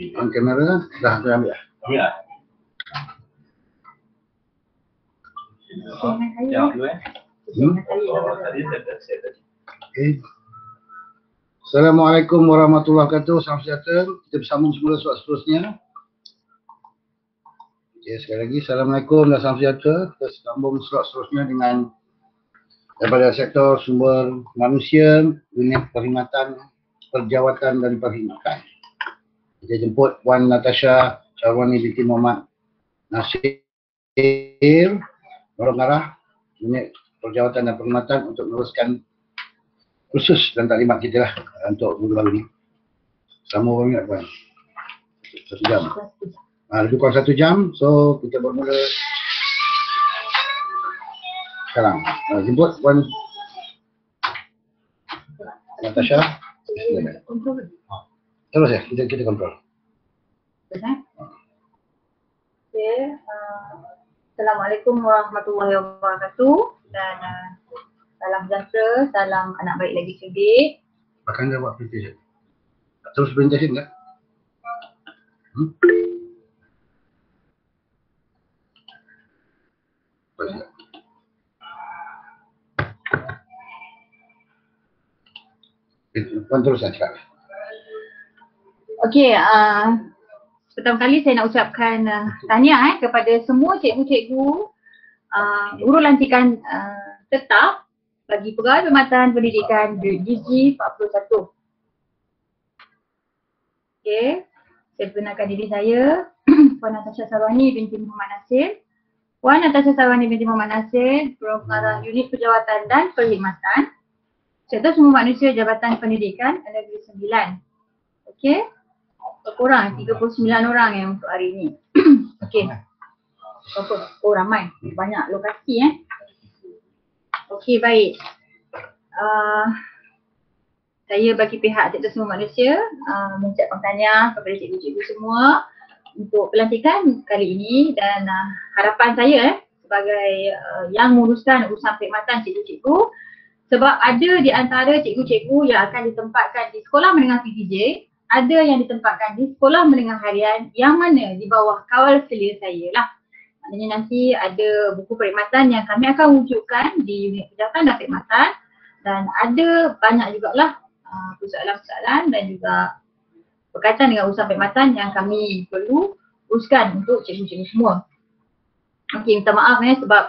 On kamera dah ambil. Ya. Jawab dulu Okay. Assalamualaikum warahmatullahi wabarakatuh. Salam sejahtera. Kita bersambung semula soal seterusnya. Okay, sekali lagi Assalamualaikum dan salam sejahtera. Kita sambung soal seterusnya dengan daripada sektor sumber manusia, dunia perkhidmatan, perjawatan dan perkhidmatan. Kita jemput Puan Natasha Syarwani binti Muhammad Nasir Norong unit perjawatan dan perkhidmatan untuk meneruskan kursus dan taklimat kita lah untuk minggu baru ni. Sama berapa minit Puan? 1 jam. Lebih kurang 1 jam, so kita bermula sekarang. Jemput Puan Natasha. Terus ya, kita kontrol. Okay. Assalamualaikum warahmatullahi wabarakatuh dan salam sejahtera, salam anak baik lagi sedih. Akan dia buat presentation. Terus presentation tak? Puan teruskan cakap. Okey, pertama kali saya nak ucapkan tahniah kepada semua cikgu-cikgu guru lantikan tetap bagi Pegawai Perkhidmatan Pendidikan DG 41. Okey, saya perkenalkan diri saya Puan Natasha Syarwani binti Muhammad Nasir. Puan Natasha Syarwani binti Muhammad Nasir, Pengarah Unit Perjawatan dan Perkhidmatan Sektor Sumber Manusia Jabatan Pendidikan Negeri Sembilan. Okey. Kurang 39 orang yang untuk hari ini. Okey. Oh ramai. Banyak lokasi Okey, baik. Saya bagi pihak Sektor Sumber Manusia mengucapkan tahniah kepada cikgu-cikgu semua untuk pelantikan kali ini dan harapan saya sebagai yang menguruskan urusan perkhidmatan cikgu-cikgu, sebab ada di antara cikgu-cikgu yang akan ditempatkan di sekolah menengah PTJ, ada yang ditempatkan di sekolah menengah harian yang mana di bawah kawal selia saya lah. Maknanya nanti ada buku perkhidmatan yang kami akan wujudkan di unit perjawatan dan perkhidmatan, dan ada banyak jugalah persoalan-persoalan dan juga berkaitan dengan urusan perkhidmatan yang kami perlu uruskan untuk cikgu-cikgu semua. Okey, minta maaf sebab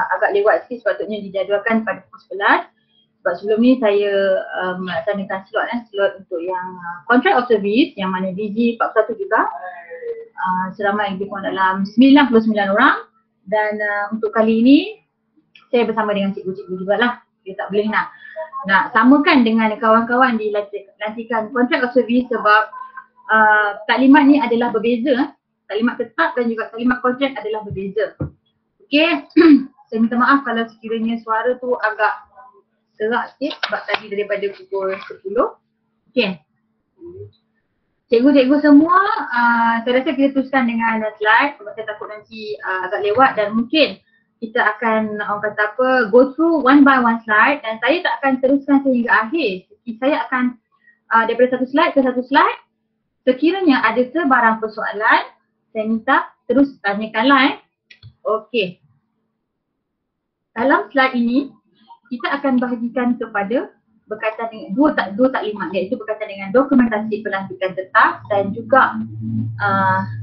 agak lewat sikit, sepatutnya dijadualkan pada pukul 11. Sebab sebelum ni saya melaksanakan slot untuk yang contract of service yang mana DG 41 juga seramai lebih kurang dalam 99 orang, dan untuk kali ini saya bersama dengan cikgu-cikgu jugalah. Dia tak boleh nak samakan dengan kawan-kawan di lantikan contract of service sebab taklimat ni adalah berbeza. Taklimat tetap dan juga taklimat kontrak adalah berbeza. Okey, saya minta maaf kalau sekiranya suara tu agak serak sikit sebab tadi daripada pukul 10. Okey. Cikgu-cikgu semua, saya rasa kita teruskan dengan slide sebab saya takut nanti agak lewat dan mungkin kita akan orang kata apa, go through one by one slide dan saya tak akan teruskan sehingga akhir. Saya akan daripada satu slide ke satu slide. Sekiranya ada sebarang persoalan, saya minta terus tanyakanlah Okey. Dalam slide ini kita akan bahagikan kepada berkaitan dengan dua taklimat, iaitu berkaitan dengan dokumentasi pelantikan tetap dan juga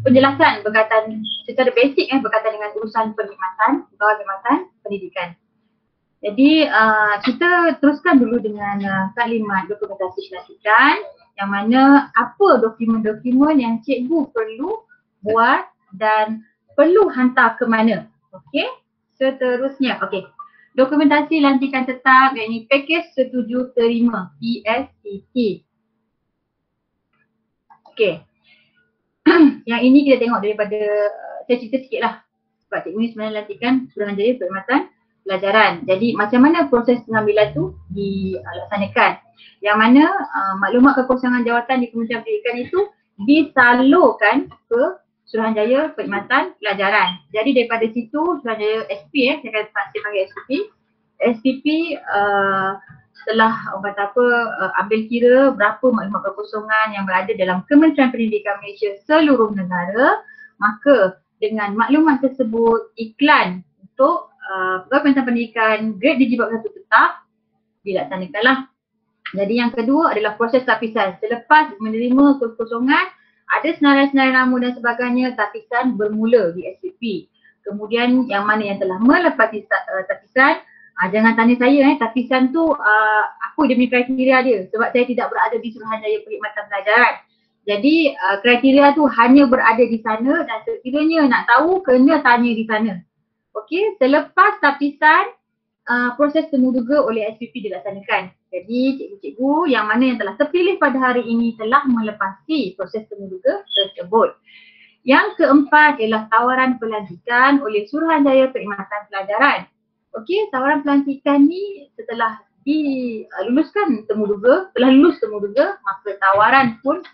penjelasan berkaitan secara basic berkaitan dengan urusan perkhidmatan, pegawai perkhidmatan pendidikan. Jadi kita teruskan dulu dengan taklimat dokumentasi pelantikan yang mana apa dokumen-dokumen yang cikgu perlu buat dan perlu hantar ke mana. Okey. Seterusnya, okey. Dokumentasi lantikan tetap, iaitu pakej setuju terima PSET. Okey. Yang ini kita tengok daripada, saya cerita sikit lah. Sebab cikgu ni sebenarnya lantikan Suruhanjaya Perkhidmatan Pelajaran. Jadi macam mana proses pengambilan tu dilaksanakan. Yang mana maklumat kekosongan jawatan di Kementerian Pendidikan itu disalurkan ke Suruhanjaya Perkhidmatan Pelajaran. Jadi daripada situ Suruhanjaya SP, saya panggil SPP. SPP setelah orang kata apa, ambil kira berapa maklumat kekosongan yang berada dalam Kementerian Pendidikan Malaysia seluruh negara, maka dengan maklumat tersebut iklan untuk Kementerian Pendidikan grade DigiBab 1 tetap dilaksanakanlah. Jadi yang kedua adalah proses tapisan. Selepas menerima kekosongan, ada senarai-senarai nama dan sebagainya, tapisan bermula di SPP. Kemudian yang mana yang telah melepasi tapisan, jangan tanya saya tapisan tu apa dia punya kriteria dia, sebab saya tidak berada di Suruhanjaya Perkhidmatan Pelajaran. Jadi kriteria tu hanya berada di sana dan sekiranya nak tahu kena tanya di sana. Okey, selepas tapisan proses temuduga oleh SPP dilaksanakan. Jadi cikgu-cikgu yang mana yang telah terpilih pada hari ini telah melepasi proses temuduga tersebut. Yang keempat ialah tawaran pelantikan oleh Suruhanjaya Perkhidmatan Pelajaran. Okey, tawaran pelantikan ni setelah diluluskan temuduga, telah lulus temuduga, maka tawaran pun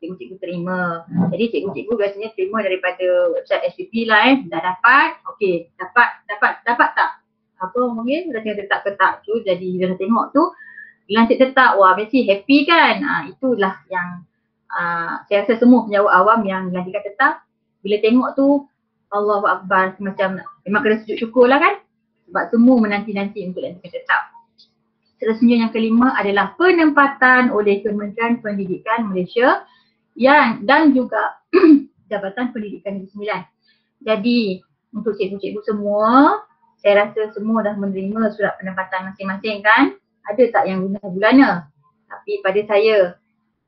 cikgu-cikgu terima. Jadi cikgu-cikgu biasanya terima daripada website SPP lah dah dapat. Okey, dapat tak? Apa mungkin dah tengok tetap ke tak tu, jadi bila dah tengok tu lantik tetap, wah mesti happy kan. Itulah yang saya rasa semua penjawat awam yang dilantikkan tetap bila tengok tu Allahu Akbar, macam memang kena sujud syukur lah kan, sebab semua menanti-nanti untuk lantikkan tetap. Seterusnya yang kelima adalah penempatan oleh Kementerian Pendidikan Malaysia dan juga Jabatan Pendidikan Negeri Sembilan. Jadi untuk cikgu-cikgu semua, saya rasa semua dah menerima surat penempatan masing-masing kan? Ada tak yang guna bulanan? Tapi pada saya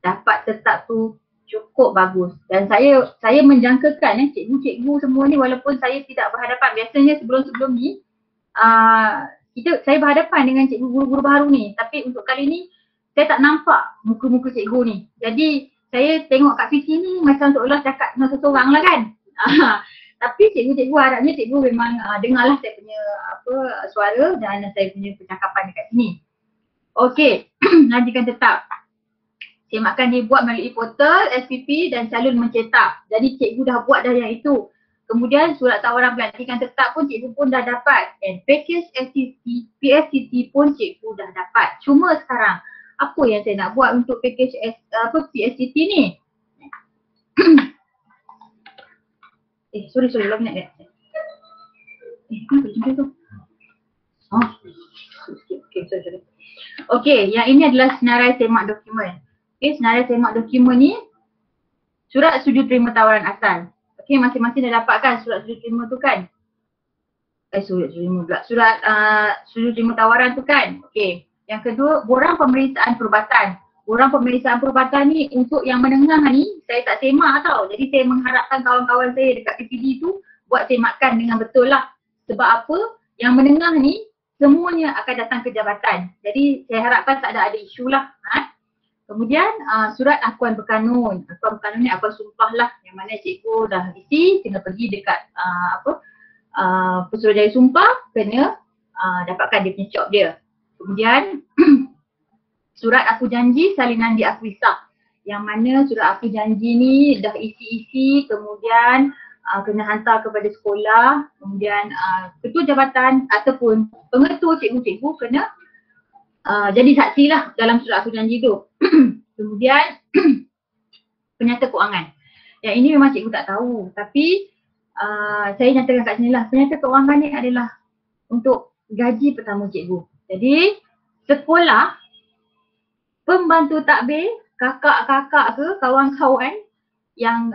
dapat tetap tu cukup bagus. Dan saya menjangkakan cikgu-cikgu semua ni walaupun saya tidak berhadapan. Biasanya sebelum-sebelum ni saya berhadapan dengan cikgu guru-guru baru ni. Tapi untuk kali ni saya tak nampak muka-muka cikgu ni. Jadi saya tengok kat PC ni macam seolah cakap dengan seseorang lah kan. Tapi cikgu-cikgu harapnya cikgu memang dengarlah saya punya suara dan saya punya percakapan dekat sini. Okey, lantikan tetap. Semakkan dibuat melalui portal SPP dan calon mencetak. Jadi cikgu dah buat dah yang itu. Kemudian surat tawaran pelantikan tetap pun cikgu pun dah dapat. And package PSCT pun cikgu dah dapat. Cuma sekarang apa yang saya nak buat untuk package PSCT ni? Sorry, belum nak lihat. Kenapa macam tu? Sorry. Okey, yang ini adalah senarai semak dokumen. Okey, senarai semak dokumen ni surat setuju terima tawaran asal. Okey, masing-masing dah dapatkan surat setuju terima tu kan? Surat setuju terima tawaran tu kan? Okey. Yang kedua, borang pemeriksaan perubatan. Borang pemeriksaan perubatan ni untuk yang menengah ni saya tak semak tau. Jadi saya mengharapkan kawan-kawan saya dekat PPD tu buat semakan dengan betul lah. Sebab apa? Yang menengah ni semuanya akan datang ke jabatan. Jadi saya harapkan tak ada isu lah. Kemudian surat akuan berkanun. Akuan berkanun ni akuan sumpah lah. Yang mana cikgu dah isi, kena pergi dekat Pesuruhjaya Sumpah, kena dapatkan dia punya cop dia. Kemudian surat aku janji salinan diakui sah. Yang mana surat aku janji ni dah isi-isi, kemudian kena hantar kepada sekolah, kemudian ketua jabatan ataupun pengetua cikgu-cikgu kena jadi saksi lah dalam surat aku janji tu. Kemudian penyata keuangan. Yang ini memang cikgu tak tahu, tapi saya nyatakan kat sini lah, penyata keuangan ni adalah untuk gaji pertama cikgu. Jadi sekolah, pembantu takbir, kakak-kakak ke kawan-kawan yang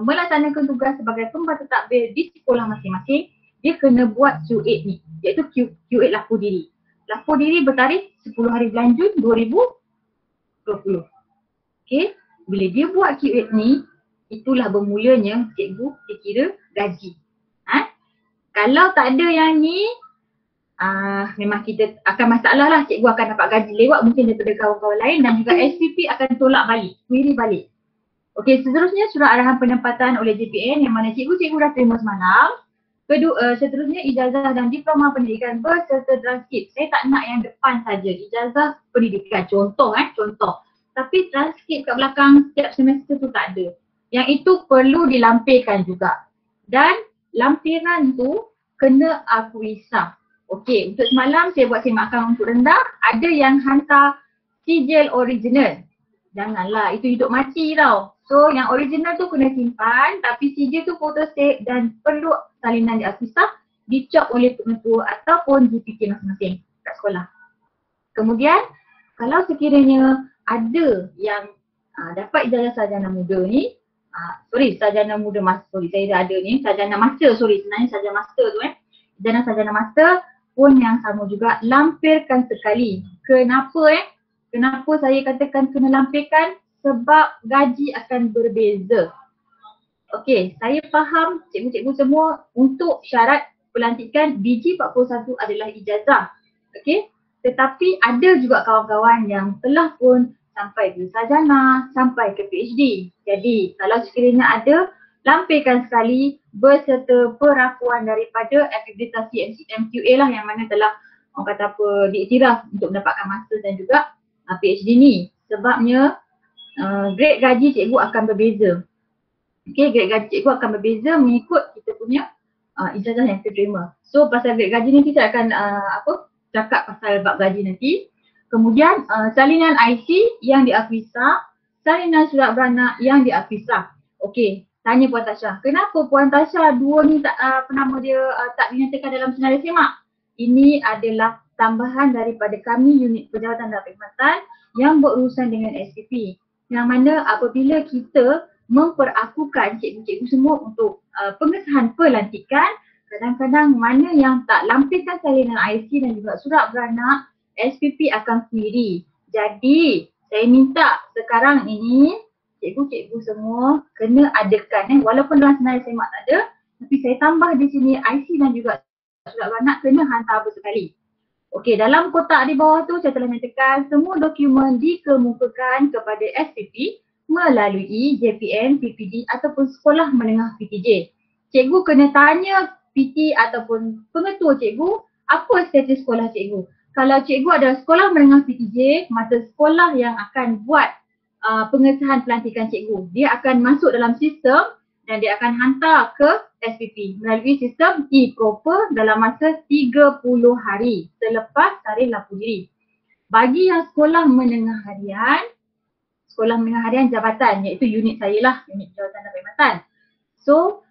melaksanakan tugas sebagai pembantu takbir di sekolah masing-masing, dia kena buat Q8 ni, iaitu Q8 lapor diri. Lapor diri bertarikh 10 hari bulan Jun 2020. Okey, bila dia buat Q8 ni, itulah bermulanya cikgu dikira gaji. Kalau tak ada yang ni, memang kita akan masalah lah, cikgu akan dapat gaji lewat mungkin daripada kawan-kawan lain dan juga SPP akan tolak balik, query balik. Okey, seterusnya surat arahan penempatan oleh JPN yang mana cikgu-cikgu dah terima semalam. Seterusnya ijazah dan diploma pendidikan berserta transkrip. Saya tak nak yang depan saja, ijazah pendidikan, contoh. Tapi transkrip kat belakang setiap semester tu tak ada. Yang itu perlu dilampirkan juga. Dan lampiran tu kena akui sah. Okey, untuk semalam saya buat semakan untuk rendah, ada yang hantar sijil original. Janganlah, itu hidup mati tau. So yang original tu kena simpan, tapi sijil tu photostate dan perlu salinan diakui sah, dicop oleh pengetua ataupun GPK masing-masing kat sekolah. Kemudian kalau sekiranya ada yang dapat ijazah sarjana muda ni, sarjana muda master, saya dah ada ni, sarjana master, sebenarnya sarjana master tu ijazah sarjana master pun yang sama juga, lampirkan sekali. Kenapa Kenapa saya katakan kena lampirkan? Sebab gaji akan berbeza. Okey, saya faham cikgu-cikgu semua untuk syarat pelantikan BG41 adalah ijazah. Okey, tetapi ada juga kawan-kawan yang telah pun sampai ke sarjana, sampai ke PhD. Jadi kalau sekiranya ada, lampirkan sekali berserta perakuan daripada akreditasi MQA lah yang mana telah orang kata apa diiktiraf untuk mendapatkan master dan juga PhD ni. Sebabnya grade gaji cikgu akan berbeza. Okey, grade gaji cikgu akan berbeza mengikut kita punya ijazah yang kita terima. So pasal grade gaji nanti saya akan cakap pasal bab gaji nanti. Kemudian salinan IC yang diakui sah, salinan surat beranak yang diakui sah. Okey, tanya Puan Tasha, kenapa Puan Tasha dua ni tak penama dia tak dinyatakan dalam senarai semak? Ini adalah tambahan daripada kami unit penjawatan dan perkhidmatan yang berurusan dengan SPP. Yang mana apabila kita memperakukan cikgu-cikgu semua untuk pengesahan pelantikan, kadang-kadang mana yang tak lampirkan salinan IC dan juga surat beranak, SPP akan query. Jadi saya minta sekarang ini cikgu-cikgu semua kena adakan walaupun dalam senarai semak tak ada, tapi saya tambah di sini IC dan juga surat beranak kena hantar bersekali. Okey, dalam kotak di bawah tu saya telah nyatakan semua dokumen dikemukakan kepada SPP melalui JPN, PPD ataupun sekolah menengah PTJ. Cikgu kena tanya PT ataupun pengetua cikgu apa status sekolah cikgu. Kalau cikgu adalah sekolah menengah PTJ, maka sekolah yang akan buat pengesahan pelantikan cikgu. Dia akan masuk dalam sistem dan dia akan hantar ke SPP melalui sistem e-proper dalam masa 30 hari selepas tarikh lapor diri. Bagi yang sekolah menengah harian jabatan, iaitu unit saya lah, unit jawatan dan perkhidmatan. So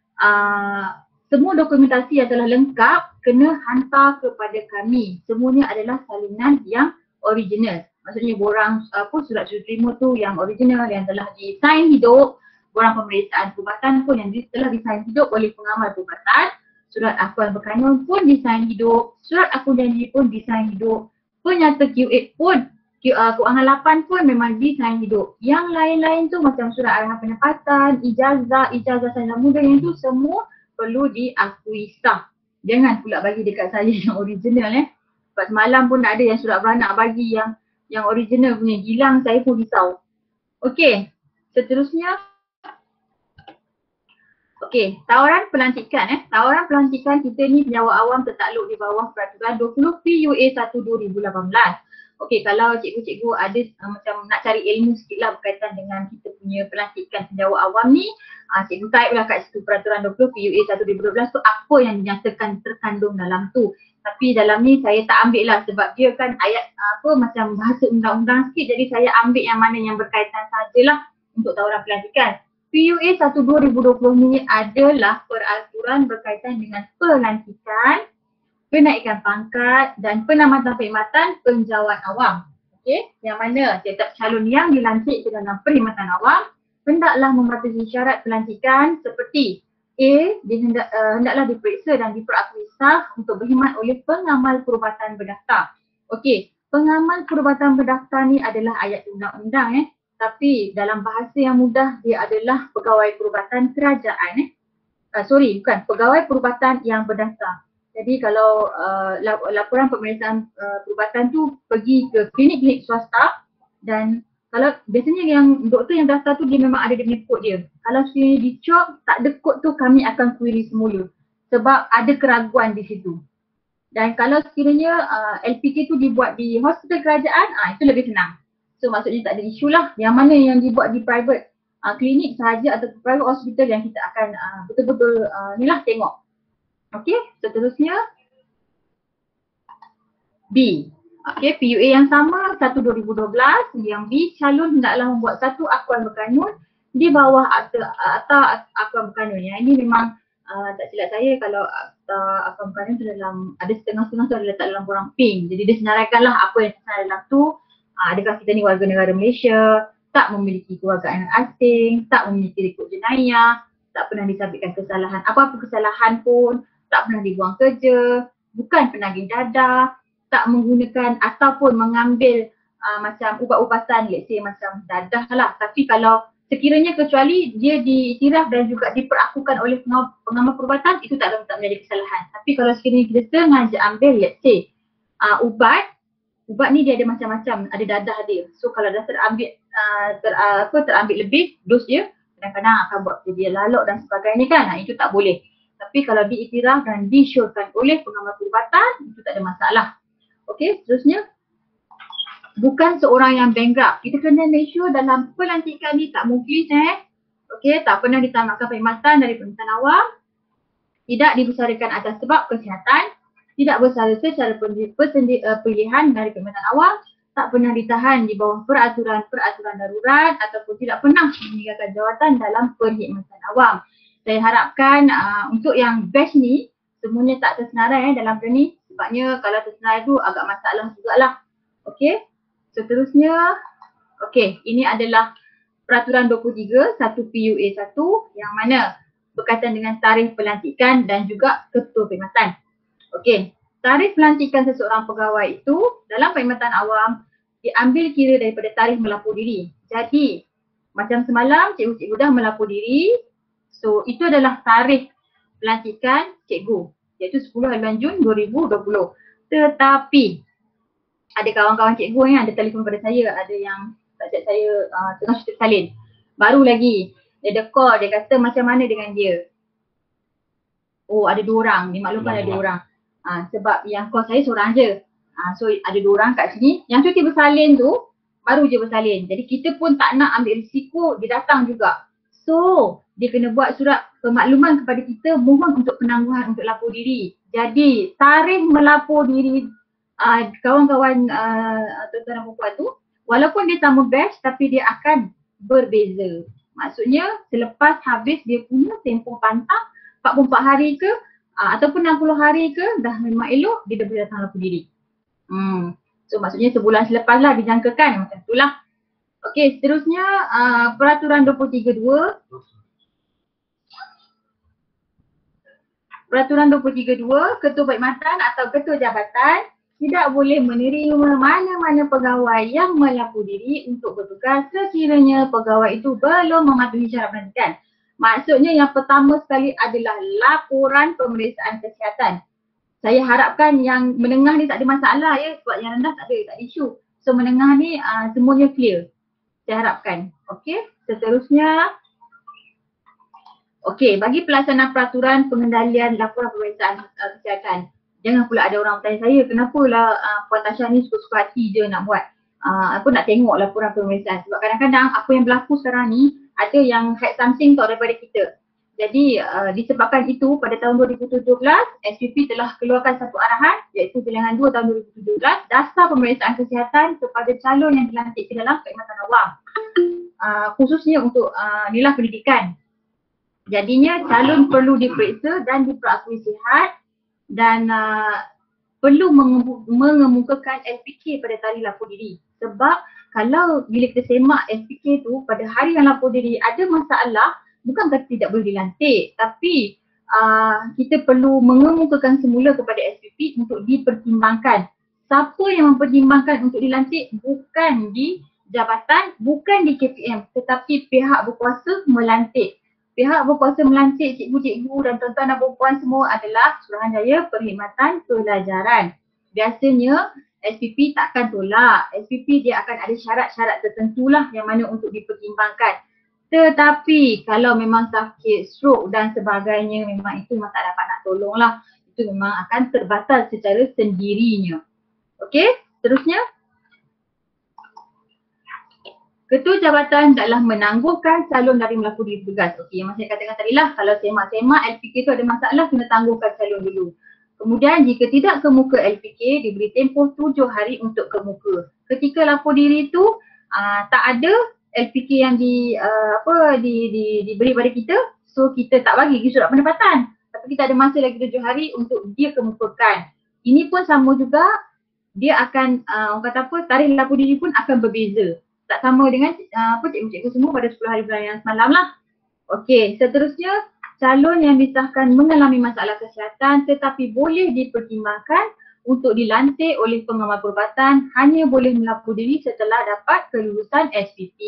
semua dokumentasi yang telah lengkap kena hantar kepada kami. Semuanya adalah salinan yang original. Maksudnya borang surat terima tu yang original yang telah disign hidup. Borang pemeriksaan perubatan pun yang telah disain hidup oleh pengamal perubatan, surat akuan berkanun pun disain hidup, surat akun janji pun disain hidup, penyata Q8 pun, keuangan 8 pun memang disain hidup. Yang lain-lain tu macam surat arahan penempatan, ijazah sarjana muda yang tu semua perlu diakui sah. Jangan pula bagi dekat saya yang original Sebab semalam pun ada yang surat beranak bagi yang original punya, hilang saya pun risau. Okey, seterusnya. Okey, tawaran pelantikan Tawaran pelantikan kita ni penjawat awam tertakluk di bawah peraturan 20 PUA 1 2018. Okey, kalau cikgu-cikgu ada macam nak cari ilmu sikit lah berkaitan dengan kita punya pelantikan penjawat awam ni, cikgu type lah kat situ peraturan 20 PUA 1 2018 tu apa yang dinyatakan terkandung dalam tu. Tapi dalam ni saya tak ambil lah sebab dia kan ayat macam bahasa undang-undang sikit, jadi saya ambil yang mana yang berkaitan sajalah untuk tawaran pelantikan. PUA 1 2020 ni adalah peraturan berkaitan dengan pelantikan, penaikan pangkat dan penamatan perkhidmatan penjawat awam. Okey, yang mana setiap calon yang dilantik ke dalam perkhidmatan awam hendaklah mematuhi syarat pelantikan seperti A. Hendaklah diperiksa dan diperakui sah untuk berkhidmat oleh pengamal perubatan berdaftar. Okey, pengamal perubatan berdaftar ni adalah ayat undang-undang tapi dalam bahasa yang mudah dia adalah pegawai perubatan kerajaan pegawai perubatan yang berdaftar. Jadi kalau laporan pemeriksaan perubatan tu pergi ke klinik-klinik swasta, dan kalau biasanya yang doktor yang daftar tu dia memang ada dia punya kod dia. Kalau sekiranya dicop tak ada kod tu, kami akan query semula sebab ada keraguan di situ. Dan kalau sekiranya LPK tu dibuat di hospital kerajaan, itu lebih senang. So maksudnya tak ada isu lah. Yang mana yang dibuat di private klinik sahaja atau private hospital yang kita akan betul-betul tengok. Okey, seterusnya. B. Okey, PUA yang sama 1/2012, yang B, calon hendaklah membuat satu akuan berkanun di bawah akta akuan berkanun. Yang ini memang tak silap saya kalau akta akuan berkanun tu dalam, ada setengah-setengah tu ada letak dalam borang pink. Jadi dia senaraikanlah apa yang tersenarai dalam tu. Adakah kita ni warga negara Malaysia, tak memiliki kewargaan asing, tak memiliki rekod jenayah, tak pernah disabitkan kesalahan, apa-apa kesalahan pun, tak pernah dibuang kerja, bukan penagih dadah, tak menggunakan ataupun mengambil macam ubat-ubatan, let's say macam dadah lah. Tapi kalau sekiranya kecuali dia diiktiraf dan juga diperakukan oleh pengamal perubatan, itu tak menjadi kesalahan. Tapi kalau sekiranya kita sengaja ambil, let's say ubat ni dia ada macam-macam, ada dadah dia. So kalau dah terambil terambil lebih dos dia, kadang-kadang akan buat dia lalok dan sebagainya kan, itu tak boleh. Tapi kalau diiktiraf dan disyorkan oleh pengamal perubatan, itu tak ada masalah. Okey, seterusnya, bukan seorang yang bankrupt. Kita kena make sure dalam pelantikan ni tak muflis okey, tak pernah ditamatkan perkhidmatan dari perkhidmatan awam, tidak dibesarkan atas sebab kesihatan, tidak bersara secara pilihan dari perkhidmatan awam, tak pernah ditahan di bawah peraturan darurat ataupun tidak pernah meninggalkan jawatan dalam perkhidmatan awam. Saya harapkan untuk yang batch ni semuanya tak tersenarai dalam benda ni. Sebabnya kalau tersenarai tu agak masalah jugalah. Okey. Seterusnya, okey, ini adalah peraturan 23, 1 PUA 1 yang mana berkaitan dengan tarikh pelantikan dan juga ketua perkhidmatan. Okey, tarikh pelantikan seseorang pegawai itu dalam perkhidmatan awam diambil kira daripada tarikh melapor diri. Jadi, macam semalam cikgu-cikgu dah melapor diri. So, itu adalah tarikh pelantikan cikgu, iaitu 10 harian Jun 2020. Tetapi ada kawan-kawan cikgu yang ada telefon pada saya, ada yang tak cakap saya tengah cerita salin. Baru lagi dia ada call, dia kata macam mana dengan dia. Oh, ada 2 orang, dimaklumkan ada 2 orang. Sebab yang call saya seorang je. So ada 2 orang kat sini. Yang cuti bersalin tu baru je bersalin. Jadi kita pun tak nak ambil risiko dia datang juga. So dia kena buat surat pemakluman kepada kita, mohon untuk penangguhan untuk lapor diri. Jadi tarikh melapor diri kawan-kawan tuan-tuan dan puan tu, walaupun dia sama batch tapi dia akan berbeza. Maksudnya selepas habis dia punya tempoh pantang 44 hari ke ataupun 60 hari ke, dah memang elok, dia dah boleh datang lapor diri. So maksudnya sebulan selepas lah dijangkakan, macam tu lah. Okey, seterusnya peraturan 23.2. Peraturan 23.2, ketua perkhidmatan atau ketua jabatan tidak boleh menerima mana-mana pegawai yang melapor diri untuk bertugas sekiranya pegawai itu belum mematuhi syarat pelantikan. Maksudnya yang pertama sekali adalah laporan pemeriksaan kesihatan. Saya harapkan yang menengah ni tak ada masalah ya, sebab yang rendah tak ada isu. So menengah ni semuanya clear. Saya harapkan. Okey, seterusnya. Okey, bagi pelaksanaan peraturan pengendalian laporan pemeriksaan kesihatan. Jangan pula ada orang bertanya saya, kenapalah Puan Tasha ni suka-suka hati je nak buat. Aku nak tengok laporan pemeriksaan. Sebab kadang-kadang apa yang berlaku sekarang ni, ada yang hide something tau daripada kita. Jadi disebabkan itu pada tahun 2017, SPP telah keluarkan satu arahan iaitu bilangan 2 tahun 2017, dasar pemeriksaan kesihatan kepada calon yang dilantik ke dalam perkhidmatan awam. Khususnya untuk nilai pendidikan. Jadinya calon perlu diperiksa dan diperakui sihat dan perlu mengemukakan SPK pada tarikh lapor diri. Sebab kalau bila kita semak SPK tu pada hari yang lapor diri ada masalah, bukan kata tidak boleh dilantik, tapi kita perlu mengemukakan semula kepada SPP untuk dipertimbangkan. Siapa yang mempertimbangkan untuk dilantik bukan di jabatan, bukan di KPM, tetapi pihak berkuasa melantik. Pihak berkuasa melantik cikgu-cikgu dan tuan-tuan dan puan semua adalah Suruhanjaya Perkhidmatan Pelajaran. Biasanya SPP takkan tolak. SPP dia akan ada syarat-syarat tertentulah yang mana untuk dipertimbangkan. Tetapi kalau memang sakit, stroke dan sebagainya, memang itu memang tak dapat nak tolong lah. Itu memang akan terbatal secara sendirinya. Okey, seterusnya. Ketua jabatan adalah menangguhkan calon dari melapor diri bertugas. Okey, yang saya katakan tadi lah, kalau semak-semak LPK tu ada masalah, kena tangguhkan calon dulu. Kemudian jika tidak kemuka LPK, diberi tempoh 7 hari untuk kemuka. Ketika lapor diri tu tak ada LPK yang diberi pada kita, so kita tak bagi surat pendapatan. Tapi kita ada masa lagi 7 hari untuk dia kemukakan. Ini pun sama juga, dia akan orang kata apa, tarikh lapor diri pun akan berbeza. Tak sama dengan cikgu-cikgu semua pada 10 hari bulan yang semalam lah. Okey, seterusnya calon yang disahkan mengalami masalah kesihatan tetapi boleh dipertimbangkan untuk dilantik oleh pengamal perubatan hanya boleh melapor diri setelah dapat kelulusan SPP.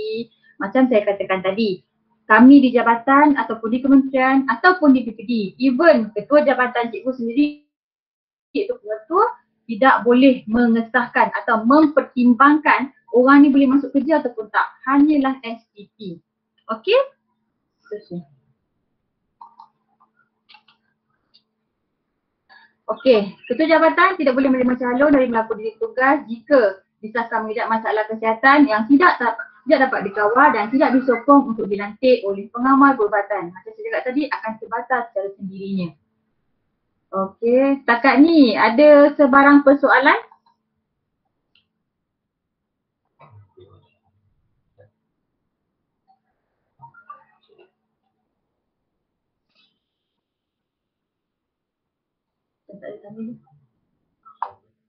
Macam saya katakan tadi, kami di jabatan ataupun di kementerian ataupun di PPD, even ketua jabatan cikgu sendiri, iaitu pengetua, tidak boleh mengesahkan atau mempertimbangkan orang ni boleh masuk kerja ataupun tak. Hanyalah SPP. Okey? Seterusnya. Okey, ketua jabatan tidak boleh menerima calon dari melapor diri tugas jika disahkan mengidap masalah kesihatan yang tidak dapat dikawal dan tidak disokong untuk dilantik oleh pengamal perubatan. Macam saya cakap tadi, akan terbatas secara sendirinya. Okey, setakat ni ada sebarang persoalan?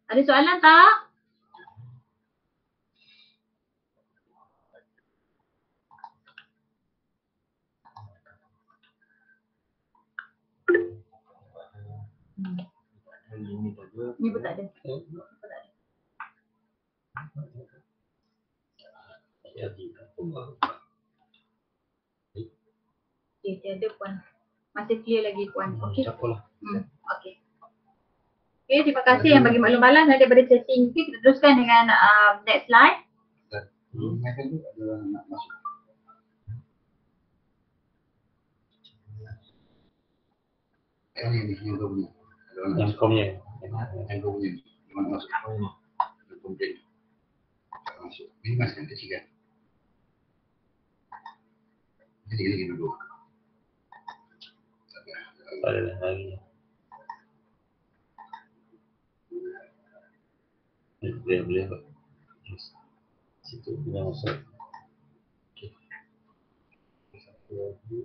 Ada soalan tak? Ni pun tak ada. Okey, tiada puan. Masih clear lagi puan. Okey. Okey. Okey, terima kasih yang bagi maklum-malam daripada chatting. Okey, kita teruskan dengan next slide. Ada nak masuk. Ini yang kau punya. Yang kau punya. Yang kau punya. Mana masuk? Yang kau punya. Masuk. Ini masukkan kecil kan? Lagi dulu. Pada hari. Boleh. Situ dia masuk. Okey. Satu lagi.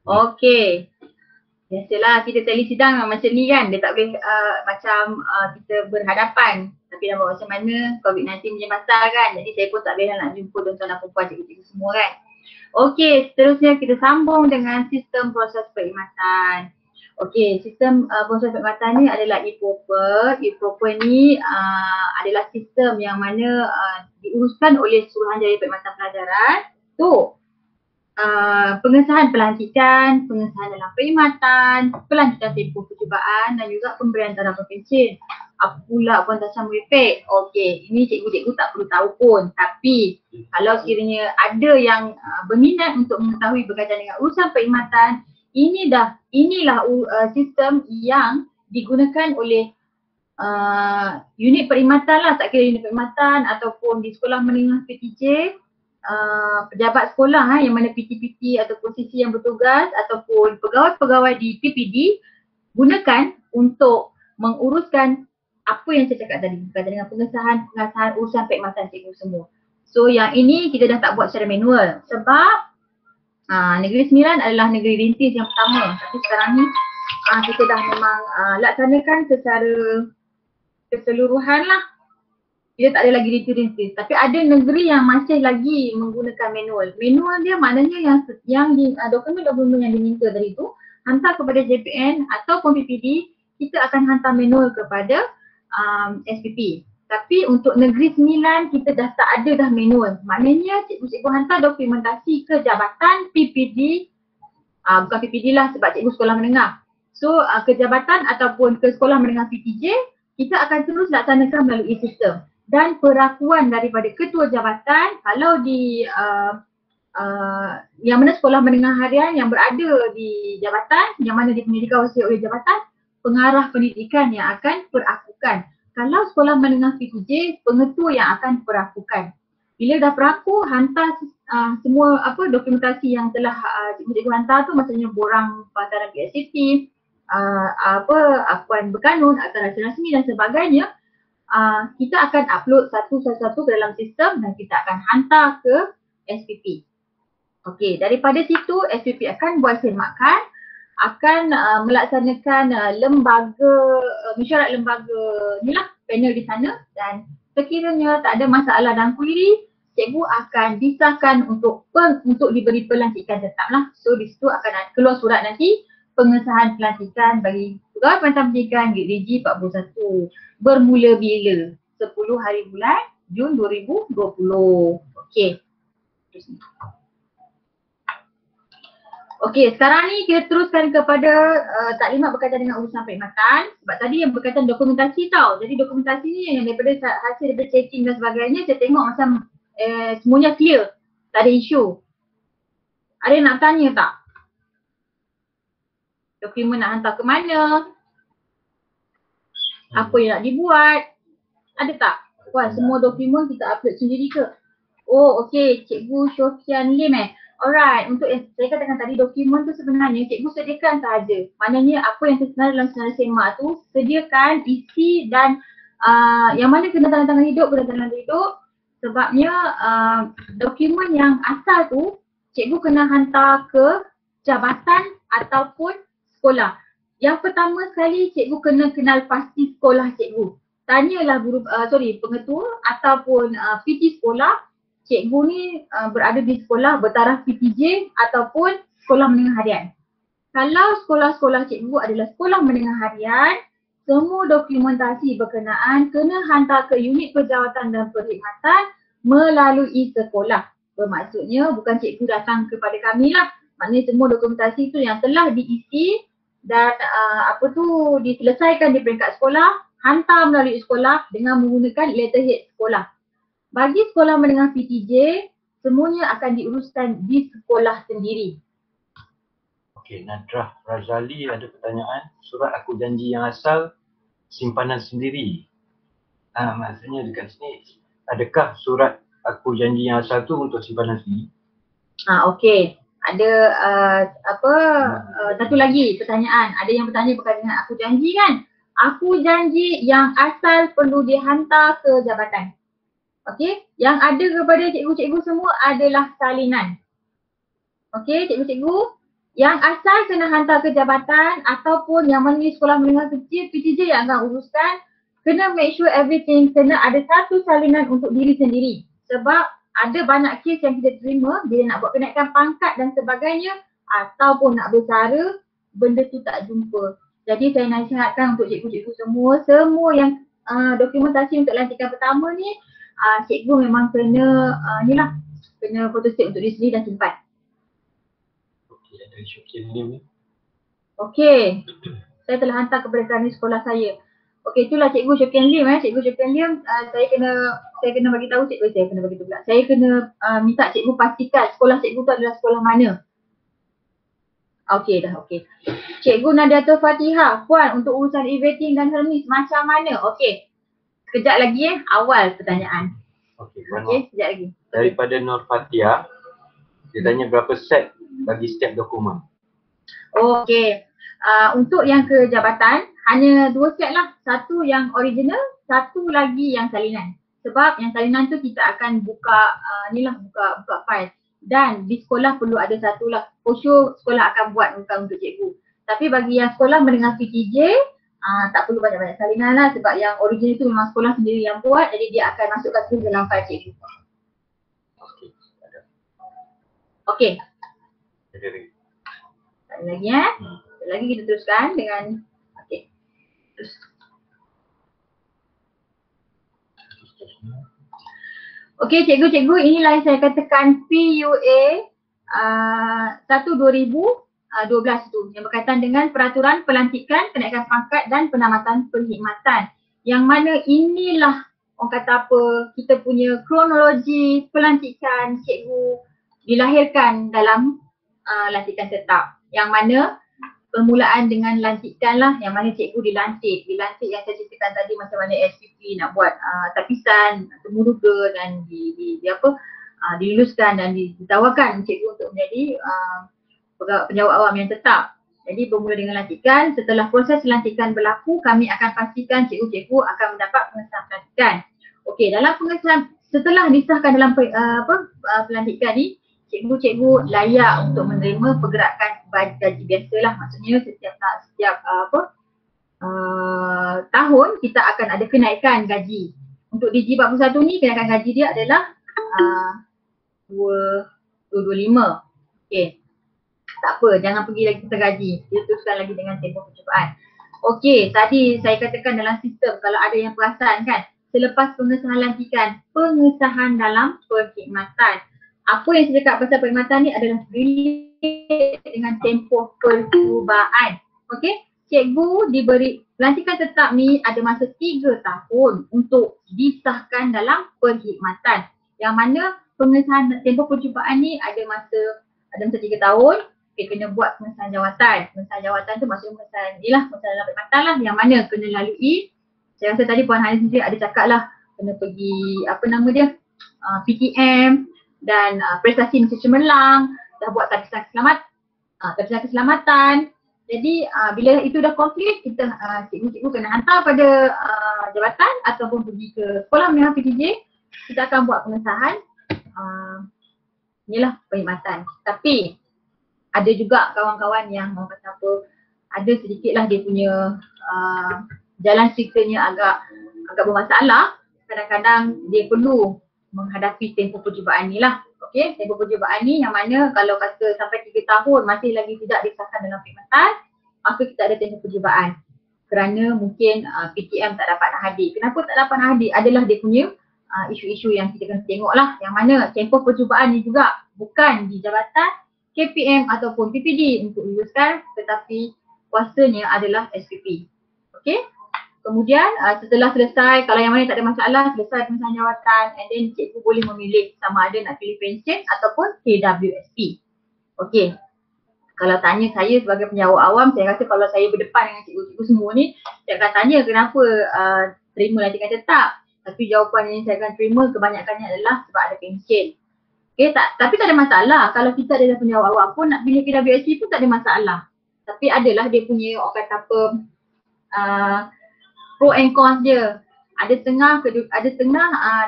Okey. Biasalah kita tele sidang macam ni kan, dia tak boleh macam kita berhadapan. Tapi nak buat macam mana, COVID-19 punya masalah kan, jadi saya pun tak boleh nak jumpa tuan-tuan dan perempuan cikgu-cikgu semua kan. Okey, seterusnya kita sambung dengan sistem proses perkhidmatan. Okey, sistem proses perkhidmatan ni adalah e-proper. E-proper ni adalah sistem yang mana diuruskan oleh Suruhanjaya Perkhidmatan Pelajaran untuk pengesahan pelantikan, pengesahan dalam perkhidmatan, pelantikan tempoh percubaan dan juga pemberian taraf pencen. Apa pula puan Tasha merepek? Okey, ini cikgu-cikgu tak perlu tahu pun, tapi kalau sekiranya ada yang berminat untuk mengetahui berkaitan dengan urusan perkhidmatan, inilah sistem yang digunakan oleh unit perkhidmatan lah, tak kira unit perkhidmatan ataupun di sekolah menengah PTJ, pejabat sekolah yang mana PT-PT ataupun sisi yang bertugas ataupun pegawai-pegawai di PPD gunakan untuk menguruskan apa yang saya cakap tadi berkaitan dengan pengesahan urusan perkhidmatan cikgu semua. So yang ini kita dah tak buat secara manual sebab Negeri Sembilan adalah negeri rintis yang pertama, tapi sekarang ni kita dah memang laksanakan secara keseluruhan lah. Dia tak ada lagi rintis-rintis. Tapi ada negeri yang masih lagi menggunakan manual. Manual dia maknanya yang dokumen-dokumen yang diminta tadi tu hantar kepada JPN ataupun PPD, kita akan hantar manual kepada SPP. Tapi untuk Negeri Sembilan kita dah tak ada dah manual. Maknanya cikgu-cikgu hantar dokumentasi ke jabatan PPD, bukan PPD lah sebab cikgu sekolah menengah. So ke jabatan ataupun ke sekolah menengah PTJ, kita akan terus laksanakan melalui sistem. Dan perakuan daripada ketua jabatan kalau di yang mana sekolah menengah harian yang berada di jabatan, yang mana dikawasi oleh jabatan, pengarah pendidikan yang akan perakukan. Kalau sekolah menengah PTJ, pengetua yang akan perakukan. Bila dah peraku, hantar semua dokumentasi yang telah cikgu hantar tu, maksudnya borang pasaran PSCT, akuan berkanun, akta rasmi dan sebagainya, kita akan upload satu-satu ke dalam sistem dan kita akan hantar ke SPP. Okey, daripada situ SPP akan buat semakkan, akan melaksanakan mesyuarat lembaga ni lah, panel di sana, dan sekiranya tak ada masalah dan query, cikgu akan disahkan untuk diberi pelantikan tetap lah. So di situ akan keluar surat nanti pengesahan pelantikan bagi Pegawai Pantang Pendidikan Grade Regi 41 bermula bila? 10 hari bulan Jun 2020. Okey. Okey, sekarang ni kita teruskan kepada taklimat berkaitan dengan urusan perkhidmatan. Sebab tadi yang berkaitan dokumentasi tau. Jadi dokumentasi ni yang daripada hasil daripada checking dan sebagainya, saya tengok macam semuanya clear. Tak ada isu. Ada yang nak tanya tak? Dokumen nak hantar ke mana? Apa yang nak dibuat? Ada tak? Wah, semua dokumen kita upload sendiri ke? Oh, okey. Cikgu Syofian Lim Alright, untuk yang saya katakan tadi, dokumen tu sebenarnya cikgu sediakan sahaja. Maknanya apa yang tersenar dalam senarai semak tu, sediakan, isi dan yang mana kena tanda tangan hidup, kena tanda tangan hidup. Sebabnya dokumen yang asal tu, cikgu kena hantar ke jabatan ataupun sekolah. Yang pertama sekali, cikgu kena kenal pasti sekolah cikgu. Tanyalah pengetua ataupun PT sekolah, cikgu ni berada di sekolah bertaraf PTJ ataupun sekolah menengah harian. Kalau sekolah-sekolah cikgu adalah sekolah menengah harian, semua dokumentasi berkenaan kena hantar ke unit penjawatan dan perkhidmatan melalui sekolah. Bermaksudnya bukan cikgu datang kepada kami lah. Maknanya semua dokumentasi tu yang telah diisi dan diselesaikan di peringkat sekolah, hantar melalui sekolah dengan menggunakan letterhead sekolah. Bagi sekolah menengah PTJ, semuanya akan diuruskan di sekolah sendiri. Okey, Nadrah Razali ada pertanyaan. Surat aku janji yang asal simpanan sendiri. Maksudnya dekat sini, adakah surat aku janji yang asal tu untuk simpanan sendiri? Okey. Ada satu lagi pertanyaan. Ada yang bertanya berkaitan dengan aku janji kan? Aku janji yang asal perlu dihantar ke jabatan. Okey, yang ada kepada cikgu-cikgu semua adalah salinan. Okey, cikgu-cikgu, yang asal kena hantar ke jabatan ataupun yang mana sekolah menengah kecil, PTJ yang akan uruskan, kena make sure everything kena ada satu salinan untuk diri sendiri. Sebab ada banyak kes yang kita terima bila nak buat kenaikan pangkat dan sebagainya ataupun nak bersara, benda tu tak jumpa. Jadi saya nasihatkan untuk cikgu-cikgu semua yang dokumentasi untuk lantikan pertama ni, cikgu memang kena kena photostat untuk diri sendiri dan simpan. Okey, ada Syofian Lim ni. Okey, saya telah hantar kepada kami sekolah saya. Okey, itulah Cikgu Syofian Lim. Cikgu Syofian Lim, saya kena bagi tahu cikgu, saya kena bagi tahu pula. Saya kena minta cikgu pastikan sekolah cikgu tu adalah sekolah mana. Okey dah, okey. Cikgu Nadiatul Fatihah, Puan, untuk urusan e-vetting dan Hermes macam mana? Okey. Sekejap lagi awal pertanyaan. Okey, Sekejap lagi. Daripada Nur Fatia, dia tanya berapa set bagi setiap dokumen. Okey. Untuk yang ke jabatan, hanya 2 set lah. Satu yang original, satu lagi yang salinan. Sebab yang salinan tu kita akan buka buka file. Dan di sekolah perlu ada satu lah. For sure sekolah akan buat untuk cikgu. Tapi bagi yang sekolah menengah PTJ, tak perlu banyak-banyak salinan lah sebab yang original tu memang sekolah sendiri yang buat, jadi dia akan masukkan tu dalam file cikgu. Okey, ada. Okey. Ada lagi. Tak ada lagi lagi kita teruskan dengan okey. Terus. Okey cikgu-cikgu, inilah yang saya katakan PUA 1/2012 tu yang berkaitan dengan peraturan pelantikan, kenaikan pangkat dan penamatan perkhidmatan. Yang mana inilah orang kata apa, kita punya kronologi pelantikan cikgu dilahirkan dalam lantikan tetap. Yang mana permulaan dengan lantikan lah, yang mana cikgu dilantik yang saya ceritakan tadi macam mana SPP nak buat tapisan, temuruga dan diluluskan dan ditawarkan cikgu untuk menjadi pegawai penjawat awam yang tetap. Jadi bermula dengan lantikan, setelah proses lantikan berlaku, kami akan pastikan cikgu-cikgu akan mendapat pengesahan pelantikan. Okey, dalam pengesahan, setelah disahkan dalam pelantikan ni, cikgu-cikgu layak untuk menerima pergerakan gaji biasalah. Maksudnya setiap tahun kita akan ada kenaikan gaji. Untuk DG41 ni kenaikan gaji dia adalah 225. Okey. Tak apa, jangan pergi lagi ke gaji. Dia teruskan lagi dengan tempoh percubaan. Okey, tadi saya katakan dalam sistem, kalau ada yang perasan kan, selepas pengesahan lantikan, pengesahan dalam perkhidmatan. Apa yang saya cakap pasal perkhidmatan ni adalah relate dengan tempoh percubaan. Okey, cikgu diberi pelantikan tetap ni ada masa 3 tahun untuk disahkan dalam perkhidmatan. Yang mana pengesahan tempoh percubaan ni ada masa 3 tahun. Okay, kena buat pengesahan jawatan. Pengesahan jawatan tu maksudnya pengesahan dalam perkhidmatan lah, yang mana kena lalui. Saya rasa tadi Puan Hanis sendiri ada cakap lah, kena pergi PTM dan prestasi mesti cemerlang, dah buat tapisan keselamatan. Jadi bila itu dah komplit, kita cikgu-cikgu kena hantar pada jabatan ataupun pergi ke sekolah menengah PTJ. Kita akan buat pengesahan inilah perkhidmatan. Tapi ada juga kawan-kawan yang orang kata apa, ada sedikitlah dia punya jalan ceritanya agak bermasalah. Kadang-kadang dia perlu menghadapi tempoh percubaan ni lah. Okey, tempoh percubaan ni yang mana kalau kata sampai 3 tahun masih lagi tidak disahkan dalam perkhidmatan, maka kita ada tempoh percubaan. Kerana mungkin PTM tak dapat nak hadir. Kenapa tak dapat nak hadir? Adalah dia punya isu-isu yang kita kena tengok lah. Yang mana tempoh percubaan ni juga bukan di jabatan KPM ataupun PPD untuk luluskan, tetapi kuasanya adalah SPP. Okey. Kemudian setelah selesai, kalau yang mana tak ada masalah, selesai pengesahan jawatan, and then cikgu boleh memilih sama ada nak pilih pension ataupun KWSP. Okey. Kalau tanya saya sebagai penjawat awam, saya rasa kalau saya berdepan dengan cikgu-cikgu semua ni, saya akan tanya kenapa terima lantikan tetap. Tapi jawapan yang saya akan terima kebanyakannya adalah sebab ada pension. Okay, tapi tak ada masalah. Kalau kita adalah penjawat awam pun nak pilih KWSP pun tak ada masalah. Tapi adalah dia punya orang kata apa, pro and cons dia. Ada setengah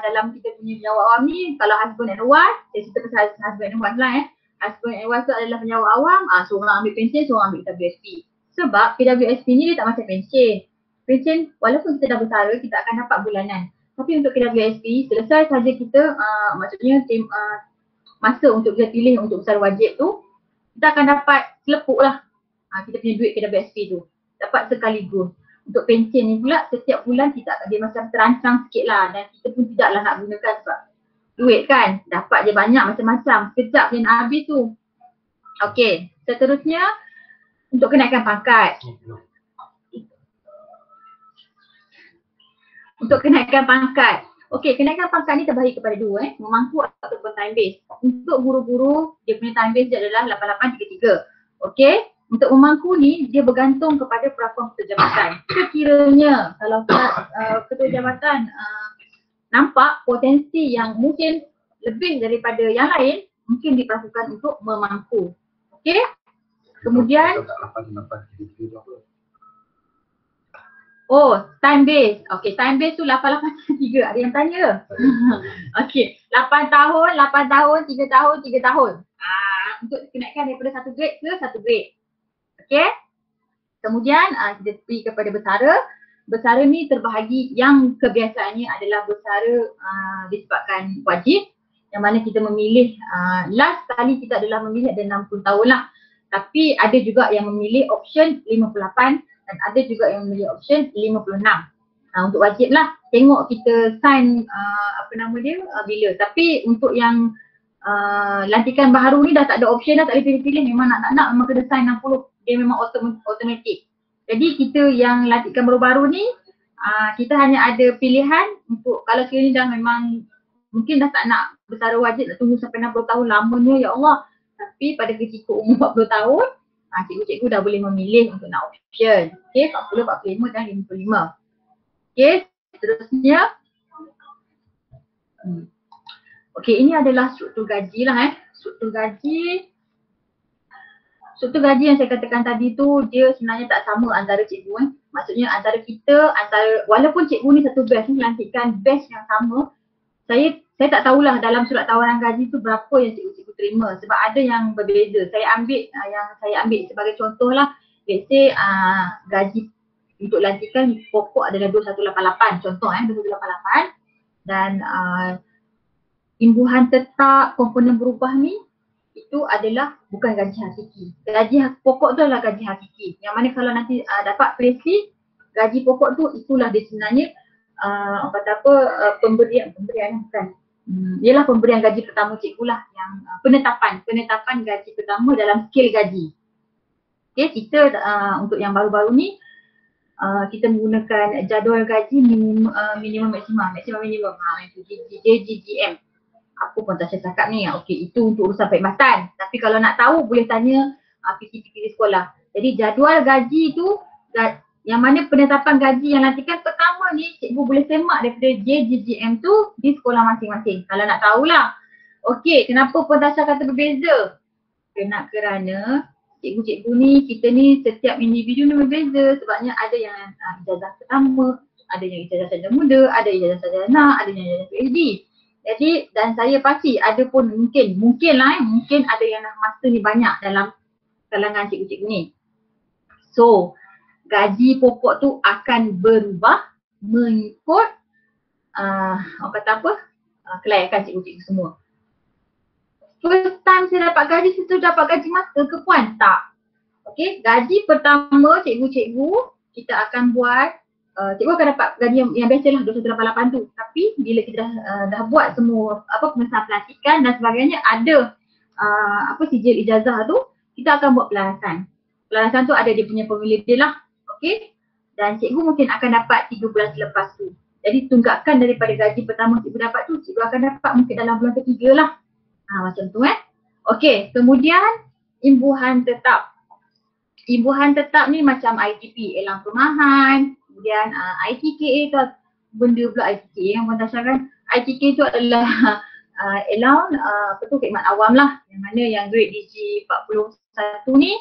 dalam kita punya penjawat awam ni, kalau husband and wife, saya cerita pasal husband and wife lah Husband and wife tu adalah penjawat awam, seorang ambil pension, seorang ambil KWSP. Sebab KWSP ni dia tak macam pension. Pension walaupun kita dah bersara, kita akan dapat bulanan. Tapi untuk KWSP, selesai saja kita, maksudnya masa untuk kita pilih untuk bersara wajib tu, kita akan dapat selepuk lah. Kita punya duit KWSP tu. Dapat sekaligus. Untuk pension ni pula, setiap bulan kita akan dia macam terancang sikit lah. Dan kita pun tidaklah nak gunakan sebab duit kan. Dapat je banyak macam-macam. Sekejap je nak habis tu. Okey. Seterusnya, untuk kenaikan pangkat. Untuk kenaikan pangkat. Okey, kenaikan pangkat ni terbahagi kepada dua memangku ataupun time base. Untuk guru-guru, dia punya time base dia adalah 8833. Okey, untuk memangku ni dia bergantung kepada perakuan ketua jabatan. Sekiranya kalau ketua jabatan nampak potensi yang mungkin lebih daripada yang lain, mungkin diperakukan untuk memangku. Okey, kemudian time base. Okey, time base tu 8833. Ada yang tanya? Okey, 8 tahun, 3 tahun. Untuk kenaikan daripada 1 grade ke 1 grade. Okey. Kemudian kita pergi kepada bersara. Bersara ni terbahagi yang kebiasaannya adalah bersara disebabkan wajib. Yang mana kita memilih, last kali kita adalah memilih ada 60 tahun lah. Tapi ada juga yang memilih option 58. Dan ada juga yang memilih option 56. Untuk wajib lah. Tengok kita sign bila. Tapi untuk yang lantikan baharu ni dah tak ada option dah, tak boleh pilih-pilih. Memang nak memang kena sign 60. Dia memang automatic. Jadi kita yang lantikan baru-baru ni, kita hanya ada pilihan untuk kalau sekiranya dah memang mungkin dah tak nak bersara wajib, nak tunggu sampai 60 tahun lamanya ya Allah. Tapi pada ketika umur 40 tahun, cikgu-cikgu dah boleh memilih untuk nak option. Okey, 40, 45 dan 55. Okey, seterusnya. Okey, ini adalah struktur gaji lah Struktur gaji yang saya katakan tadi tu dia sebenarnya tak sama antara cikgu Maksudnya antara kita, walaupun cikgu ni satu batch ni lantikkan batch yang sama, saya tak tahulah dalam surat tawaran gaji tu berapa yang cikgu-cikgu terima sebab ada yang berbeza. Yang saya ambil sebagai contoh lah, let's say gaji untuk lantikan pokok adalah 2188 contoh 2188 dan imbuhan tetap komponen berubah ni itu adalah bukan gaji hakiki. Gaji pokok tu adalah gaji hakiki. Yang mana kalau nanti dapat payslip, gaji pokok tu itulah dia sebenarnya pemberian bukan. Ialah pemberian gaji pertama cikgu lah yang penetapan gaji pertama dalam skil gaji. Okey, kita untuk yang baru-baru ni kita menggunakan jadual gaji minimum maksimum itu JGGM. Apa pun tak saya cakap ni. Okey, itu untuk urusan perkhidmatan. Tapi kalau nak tahu boleh tanya PCPD sekolah. Jadi jadual gaji tu yang mana penetapan gaji yang lantikan pertama ni cikgu boleh semak daripada JGGM tu di sekolah masing-masing. Kalau nak tahulah. Okey, kenapa Pentasya kata berbeza? Kerana cikgu-cikgu ni, kita ni setiap individu ni berbeza sebabnya ada yang ijazah pertama, ada yang ijazah sarjana muda, ada ijazah sarjana, ada yang ijazah PhD. Jadi dan saya pasti ada pun mungkin ada yang masa ni banyak dalam kalangan cikgu-cikgu ni. So gaji pokok tu akan berubah mengikut kelayakan cikgu-cikgu semua. First time saya dapat gaji, situ dapat gaji master ke puan? Tak. Okey, gaji pertama cikgu-cikgu kita akan buat cikgu akan dapat gaji yang biasalah 2188 tu. Tapi bila kita dah buat semua pengesahan pelantikan dan sebagainya, ada sijil ijazah tu, kita akan buat pelarasan. Pelarasan tu ada dia punya pemilih dia lah. Okey. Dan cikgu mungkin akan dapat 3 bulan selepas tu. Jadi tunggakan daripada gaji pertama cikgu dapat tu, cikgu akan dapat mungkin dalam bulan ketiga lah. Macam tu Okey, kemudian imbuhan tetap. Imbuhan tetap ni macam ITP, elang perumahan, kemudian ITKA tu benda pula ITKA yang Puan Tasha kan. ITKA tu adalah allowance khidmat awam lah, yang mana yang grade DG 41 ni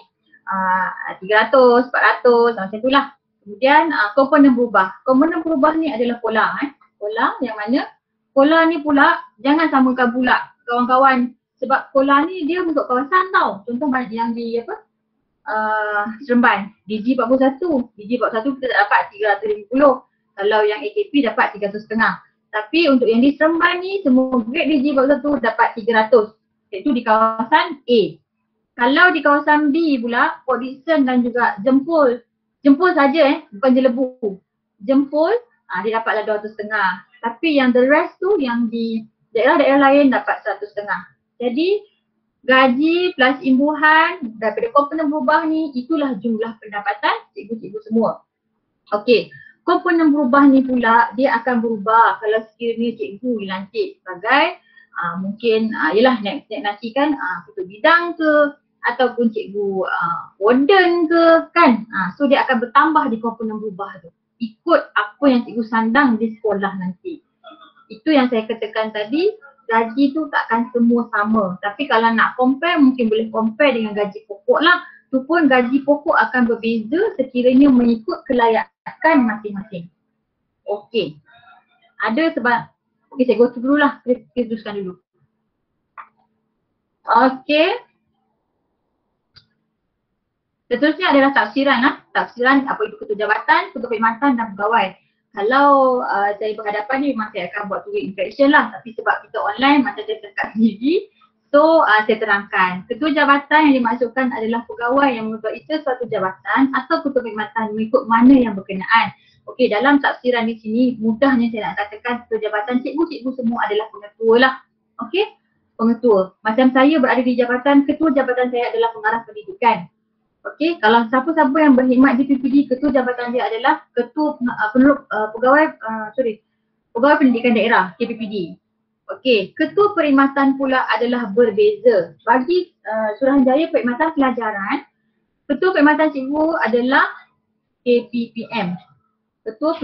300, 400 macam tu lah. Kemudian komponen berubah. Komponen berubah ni adalah pola pola yang mana pola ni pula jangan samakan pula kawan-kawan, sebab pola ni dia untuk kawasan tau. Contoh yang di Seremban, DG 41 kita tak dapat 350. Kalau yang AKP dapat 300 setengah. Tapi untuk yang di Seremban ni semua grade DG 41 dapat 300. Iaitu di kawasan A. Kalau di kawasan B pula, Port Dickson dan juga Jempol saja bukan Jelebu. Jempol dia dapatlah 200 setengah. Tapi yang the rest tu yang di daerah-daerah lain dapat 100 setengah. Jadi gaji plus imbuhan daripada komponen berubah ni itulah jumlah pendapatan cikgu-cikgu semua. Okey, komponen berubah ni pula dia akan berubah kalau sekiranya cikgu dilantik sebagai mungkin yelah nanti kan ketua bidang ke ataupun cikgu warden ke kan. So dia akan bertambah di komponen berubah tu ikut apa yang cikgu sandang di sekolah nanti. Itu yang saya katakan tadi, gaji tu takkan semua sama. Tapi kalau nak compare, mungkin boleh compare dengan gaji pokok lah. Tu pun gaji pokok akan berbeza sekiranya mengikut kelayakan masing-masing. Okey. Ada sebab, okey saya go through dulu lah. Kita teruskan dulu. Okey. Seterusnya adalah tafsiran lah. Tafsiran apa itu ketua jabatan, ketua perkhidmatan dan pegawai. Kalau saya berhadapan ni memang saya akan buat two-way interaction lah. Tapi sebab kita online macam saya cakap sendiri, so saya terangkan. Ketua jabatan yang dimaksudkan adalah pegawai yang mengetuai suatu jabatan atau ketua perkhidmatan mengikut mana yang berkenaan. Okey, dalam tafsiran di sini mudahnya saya nak katakan ketua jabatan cikgu-cikgu semua adalah pengetua lah. Okey, pengetua. Macam saya berada di jabatan, ketua jabatan saya adalah pengarah pendidikan. Okey, kalau siapa-siapa yang berkhidmat di PPD, ketua jabatan dia adalah ketua pegawai pendidikan daerah KPPD. Okey, ketua perkhidmatan pula adalah berbeza. Bagi Suruhanjaya Perkhidmatan Pelajaran, ketua perkhidmatan cikgu adalah KPPM. Ketua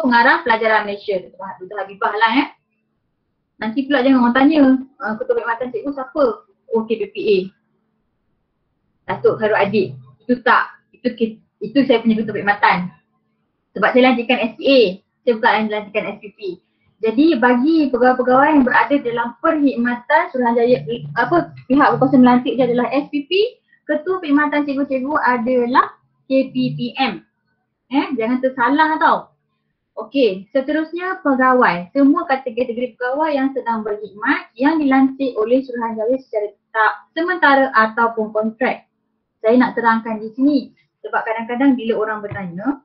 pengarah Pelajaran Malaysia. Ketua Habibah lah Nanti pula jangan orang tanya, ketua perkhidmatan cikgu siapa? Oh, KPPA. Datuk Khairul Adik. Itu tak. Itu saya punya ketua perkhidmatan. Sebab saya lantikan SPA. Saya bukan lantikan SPP. Jadi bagi pegawai-pegawai yang berada dalam perkhidmatan Suruhanjaya, pihak berkuasa melantik dia adalah SPP, ketua perkhidmatan cikgu-cikgu adalah KPPM. Jangan tersalah tau. Okey, seterusnya pegawai. Semua kategori pegawai yang sedang berkhidmat yang dilantik oleh Suruhanjaya secara tetap, sementara ataupun kontrak. Saya nak terangkan di sini sebab kadang-kadang bila orang bertanya,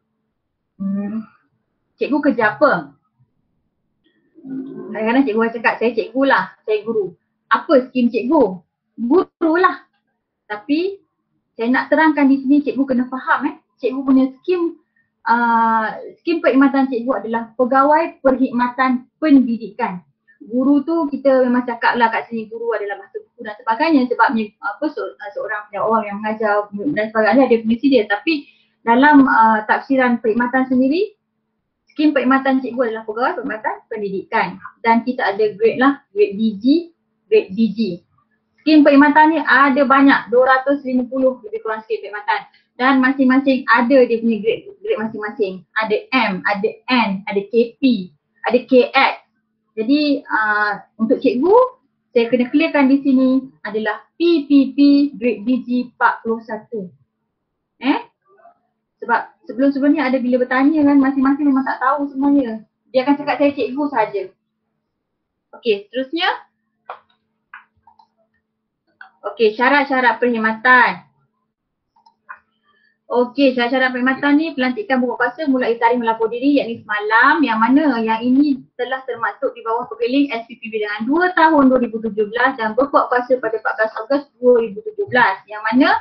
cikgu kerja apa? Kadang-kadang cikgu cakap, saya cikgu lah, saya guru. Apa skim cikgu? Guru lah. Tapi saya nak terangkan di sini, cikgu kena faham cikgu punya skim perkhidmatan cikgu adalah pegawai perkhidmatan pendidikan. Guru tu kita memang cakap lah kat sini guru adalah bahasa buku dan sebagainya sebabnya seorang orang yang mengajar dan sebagainya ada definisi dia. Tapi dalam tafsiran perkhidmatan sendiri, skim perkhidmatan cikgu adalah pegawai perkhidmatan pendidikan dan kita ada grade lah, grade DG, grade DG. Skim perkhidmatan ni ada banyak, 250 lebih kurang skim perkhidmatan dan masing-masing ada dia punya grade masing-masing. Ada M, ada N, ada KP, ada KX. Jadi untuk cikgu, saya kena clearkan di sini adalah PPP grade DG 41. Sebab sebelum-sebelum ni ada bila bertanya kan masing-masing memang tak tahu sebenarnya. Dia akan cakap saya cikgu saja. Okey, seterusnya. Okey, syarat-syarat perkhidmatan. Okey, syarat-syarat perkhidmatan ni pelantikan pokok kuasa mulai tarikh melapor diri yakni semalam, yang mana yang ini telah termasuk di bawah pergeling SPP Bilangan 2 tahun 2017 dan berkuat kuasa pada 14 Ogos 2017, yang mana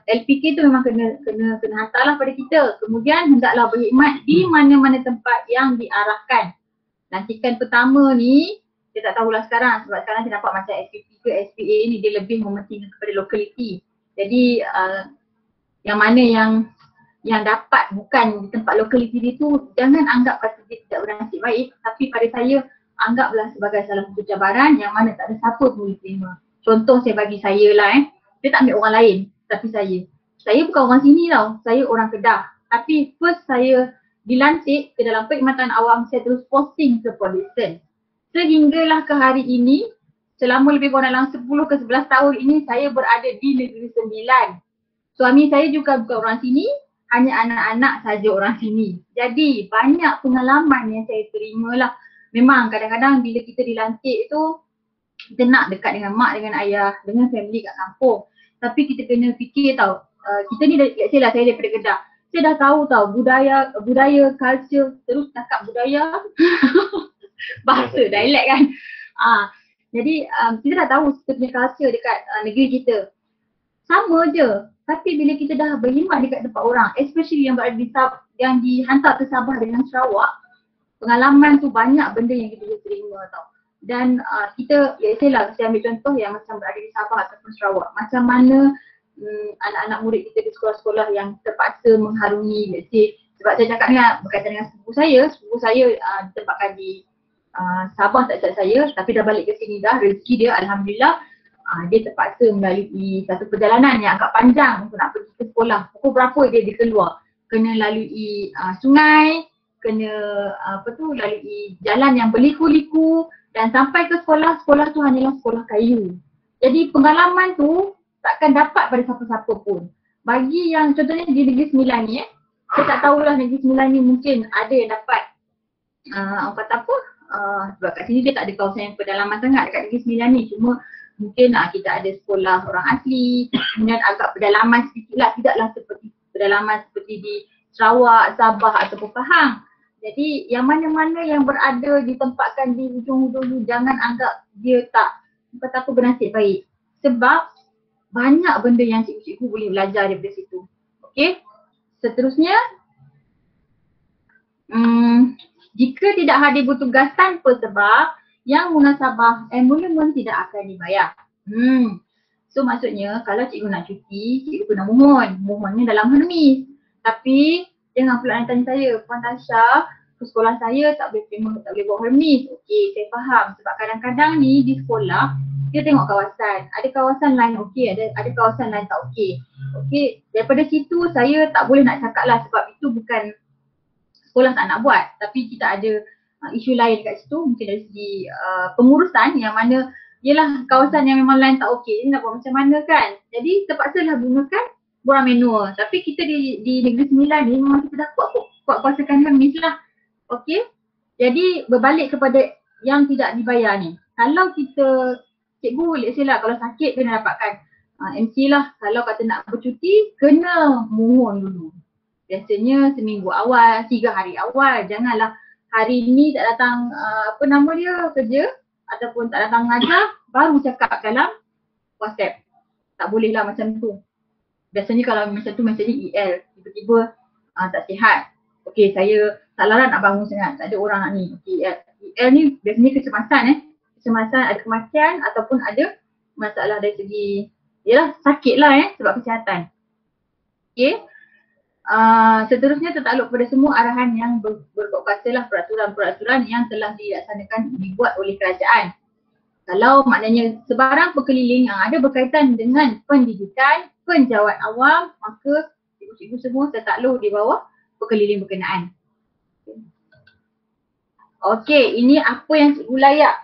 LPK tu memang kena hantarlah pada kita. Kemudian hendaklah berkhidmat di mana-mana tempat yang diarahkan. Lantikan pertama ni saya tak tahulah sekarang sebab sekarang saya nampak macam SPP ke SPA ni dia lebih mementingkan kepada lokaliti. Jadi yang mana yang dapat bukan di tempat lokaliti dia tu, jangan anggap kata dia tidak bernasib baik, tapi pada saya anggaplah sebagai salah satu cabaran yang mana tak ada siapa pun boleh terima. Contoh saya bagi saya lah saya tak ambil orang lain, tapi saya bukan orang sini tau, saya orang Kedah. Tapi first saya dilantik ke dalam perkhidmatan awam, saya terus posting ke Polisen. Sehinggalah ke hari ini, selama lebih kurang dalam 10 ke 11 tahun ini saya berada di Negeri Sembilan. Suami saya juga bukan orang sini, hanya anak-anak saja orang sini. Jadi banyak pengalaman yang saya terima lah. Memang kadang-kadang bila kita dilantik tu, kita nak dekat dengan mak, dengan ayah, dengan family kat kampung. Tapi kita kena fikir tau, kita ni let's say lah saya daripada Kedah. Saya dah tahu tau budaya, culture, terus cakap budaya, bahasa, dialek kan. Jadi kita dah tahu kita punya culture dekat negeri kita. Sama je. Tapi bila kita dah berkhidmat dekat tempat orang, especially yang berada di yang dihantar ke Sabah dengan Sarawak, pengalaman tu banyak benda yang kita boleh terima tau. Dan kita, let's say lah, saya ambil contoh yang macam berada di Sabah ataupun Sarawak. Macam mana anak-anak murid kita di sekolah-sekolah yang terpaksa mengharungi, let's say, sebab saya cakap ni berkaitan dengan sepupu saya ditempatkan di Sabah tak silap saya, tapi dah balik ke sini dah, rezeki dia Alhamdulillah. Dia terpaksa melalui satu perjalanan yang agak panjang untuk nak pergi ke sekolah. Pukul berapa dia keluar? Kena lalui sungai, kena lalui jalan yang berliku-liku dan sampai ke sekolah tu hanyalah sekolah kayu. Jadi pengalaman tu takkan dapat pada siapa-siapa pun. Bagi yang contohnya di Negeri Sembilan ni saya tak tahulah Negeri Sembilan ni mungkin ada yang dapat orang kata apa, sebab kat sini dia tak ada kawasan yang pedalaman sangat dekat Negeri Sembilan ni. Cuma mungkin kita ada sekolah orang asli, kemudian agak pedalaman sedikit lah, tidaklah seperti pedalaman seperti di Sarawak, Sabah ataupun Pahang. Jadi yang mana-mana yang berada ditempatkan di hujung-hujung ni, jangan anggap dia tak kata apa bernasib baik. Sebab banyak benda yang cikgu-cikgu boleh belajar daripada situ. Okey, seterusnya jika tidak hadir bertugas tanpa sebab, yang munasabah emolumen tidak akan dibayar. So maksudnya kalau cikgu nak cuti, cikgu kena mohonnya dalam hermis. Tapi jangan pula tanya saya, Puan Tasha, sekolah saya tak boleh terima, tak boleh buat Hermes. Okey, saya faham. Sebab kadang-kadang ni di sekolah, dia tengok kawasan. Ada kawasan lain okey, ada kawasan lain tak okey. Okey, daripada situ saya tak boleh nak cakap lah sebab itu bukan sekolah tak nak buat. Tapi kita ada isu lain kat situ, mungkin dari segi pengurusan yang mana ialah kawasan yang memang lain tak okey. Jadi nak buat macam mana kan? Jadi terpaksalah gunakan borang manual. Tapi kita di Negeri Sembilan ni memang kita dah kuat kuasakan Hermes lah. Okey. Jadi berbalik kepada yang tidak dibayar ni. Kalau kita, cikgu let's say lah kalau sakit kena dapatkan MC lah. Kalau kata nak bercuti kena mohon dulu. Biasanya seminggu awal, 3 hari awal. Janganlah hari ni tak datang kerja ataupun tak datang mengajar baru cakap dalam WhatsApp. Tak boleh lah macam tu. Biasanya kalau macam tu macam ni EL tiba-tiba tak sihat. Okey, saya tak larat nak bangun sangat, tak ada orang nak ni. Okey, EL ni biasanya kecemasan kecemasan, ada kematian ataupun ada masalah dari segi sakit lah sebab kesihatan. Okey. Seterusnya tertakluk kepada semua arahan yang berkuasa lah, peraturan-peraturan yang telah dilaksanakan dibuat oleh kerajaan. Kalau maknanya sebarang perkeliling yang ada berkaitan dengan pendidikan, penjawat awam, maka cikgu-cikgu semua tertakluk di bawah perkeliling berkenaan. Okey, ini apa yang cikgu layak.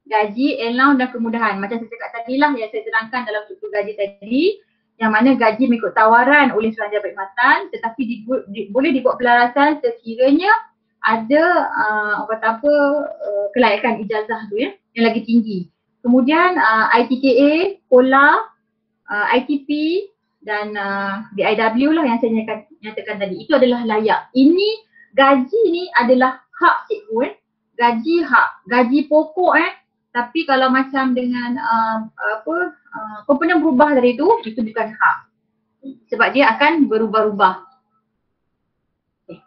Gaji, allowance dan kemudahan. Macam saya cakap tadi lah yang saya terangkan dalam struktur gaji tadi, yang mana gaji mengikut tawaran oleh Suruhanjaya Perkhidmatan tetapi boleh dibuat pelarasan sekiranya ada kelayakan ijazah tu yang lagi tinggi. Kemudian ITKA, KOLA, ITP dan BIW lah yang saya nyatakan tadi. Itu adalah layak. Ini gaji ni adalah hak cikgu gaji hak, gaji pokok tapi kalau macam dengan komponen berubah dari itu bukan hak. Sebab dia akan berubah-ubah. Okay.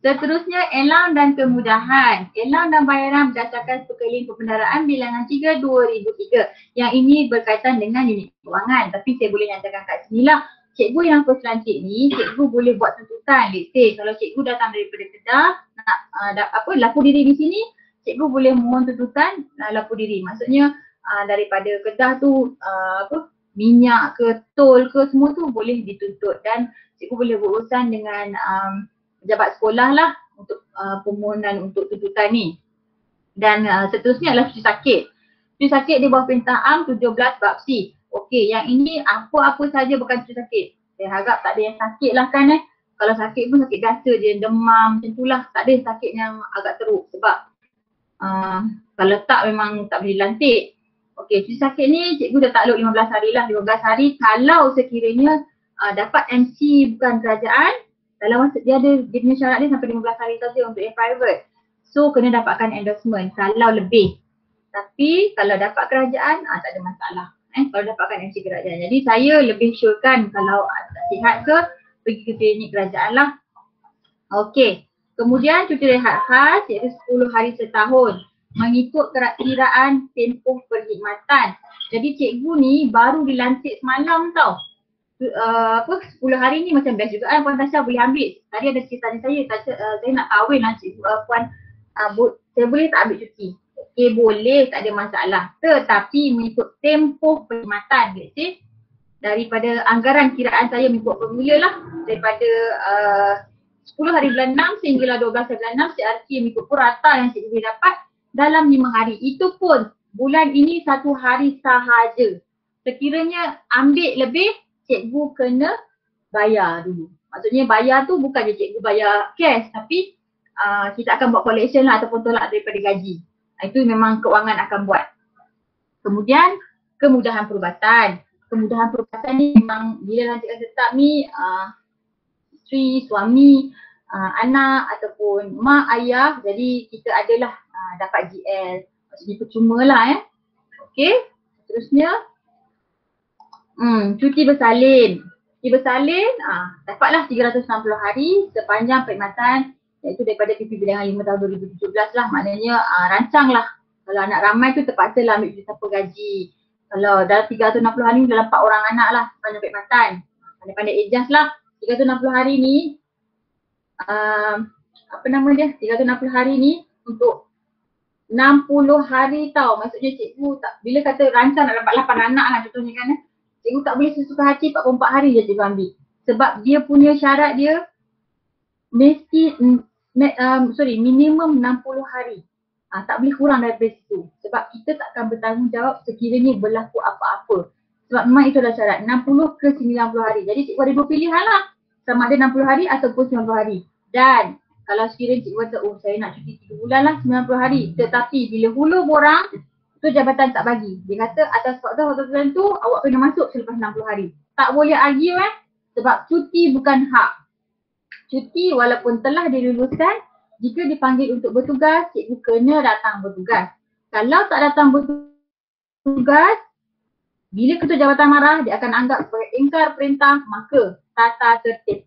Seterusnya allowance dan kemudahan. Allowance dan bayaran berdasarkan perkeliling perbendaraan bilangan 3 2003. Yang ini berkaitan dengan unit kewangan. Tapi saya boleh nyatakan kat sini lah. Cikgu yang first lancik ni, cikgu boleh buat tuntutan. Let's say kalau cikgu datang daripada Kedah nak lapor diri di sini, cikgu boleh mohon tuntutan lapor diri. Maksudnya daripada Kedah tu minyak ke tol ke semua tu boleh dituntut dan cikgu boleh berurusan dengan pejabat sekolah lah untuk permohonan untuk tuntutan ni. Dan seterusnya adalah cuti sakit. Cuti sakit di bawah Perintah Am 17 bab C. Okey, yang ini apa-apa saja bukan cuti sakit. Saya harap tak ada yang sakit lah kan Kalau sakit pun sakit biasa je, demam macam tu lah. Tak ada sakit yang agak teruk sebab kalau tak memang tak boleh dilantik. Okey, cuti sakit ni cikgu dah takluk 15 hari lah. 15 hari kalau sekiranya dapat MC bukan kerajaan, dalam masa dia punya syarat dia sampai 15 hari saja untuk yang private. So kena dapatkan endorsement kalau lebih. Tapi kalau dapat kerajaan tak ada masalah. Kalau dapatkan MC kerajaan. Jadi saya lebih surekan kalau tak sihat ke pergi ke klinik kerajaan lah. Okey. Kemudian cuti rehat khas iaitu 10 hari setahun mengikut kiraan tempoh perkhidmatan. Jadi cikgu ni baru dilantik semalam tau. 10 hari ni macam best juga Puan Tasha boleh ambil. Tadi ada cerita saya nak kahwin lah cikgu Puan. Saya boleh tak ambil cuti? Okey boleh, tak ada masalah. Tetapi mengikut tempoh perkhidmatan. Let's say daripada anggaran kiraan saya mengikut formula lah. Daripada 10 hari bulan 6 sehinggalah 12 hari bulan 6 CRT mengikut purata yang cikgu boleh dapat dalam 5 hari. Itu pun bulan ini 1 hari sahaja. Sekiranya ambil lebih, cikgu kena bayar dulu. Maksudnya bayar tu bukan je cikgu bayar cash tapi kita akan buat collection lah ataupun tolak daripada gaji. Itu memang keuangan akan buat. Kemudian kemudahan perubatan. Kemudahan perubatan ni memang bila lantikan tetap ni isteri, suami, anak ataupun mak, ayah, jadi kita adalah dapat GL. Maksudnya percuma lah Okey, seterusnya cuti bersalin. Cuti bersalin dapatlah 360 hari sepanjang perkhidmatan iaitu daripada PP Bilangan 5 tahun 2017 lah. Maknanya rancang lah. Kalau anak ramai tu terpaksa lah ambil cuti tanpa gaji. Kalau dalam 360 hari ni dalam 4 orang anak lah sepanjang perkhidmatan. Pandai-pandai adjust lah. 360 hari ni apa nama dia, 360 hari ni untuk 60 hari tau. Maksudnya cikgu tak, bila kata rancang nak dapat 8 anak lah contohnya kan, cikgu tak boleh sesuka hati 44 hari je cikgu ambil. Sebab dia punya syarat dia mesti minimum 60 hari. Tak boleh kurang daripada situ. Sebab kita tak akan bertanggungjawab sekiranya berlaku apa-apa. Sebab memang itu adalah syarat 60 ke 90 hari. Jadi cikgu ada dua pilihan lah. Sama ada 60 hari ataupun 90 hari. Dan kalau sekiranya cikgu kata, oh saya nak cuti 3 bulan lah 90 hari. Tetapi bila hulu borang, tu jabatan tak bagi. Dia kata atas faktor tertentu awak kena masuk selepas 60 hari. Tak boleh argue sebab cuti bukan hak. Cuti walaupun telah diluluskan, jika dipanggil untuk bertugas, cikgu kena datang bertugas. Kalau tak datang bertugas, bila ketua jabatan marah, dia akan anggap sebagai ingkar perintah, maka tata tertib.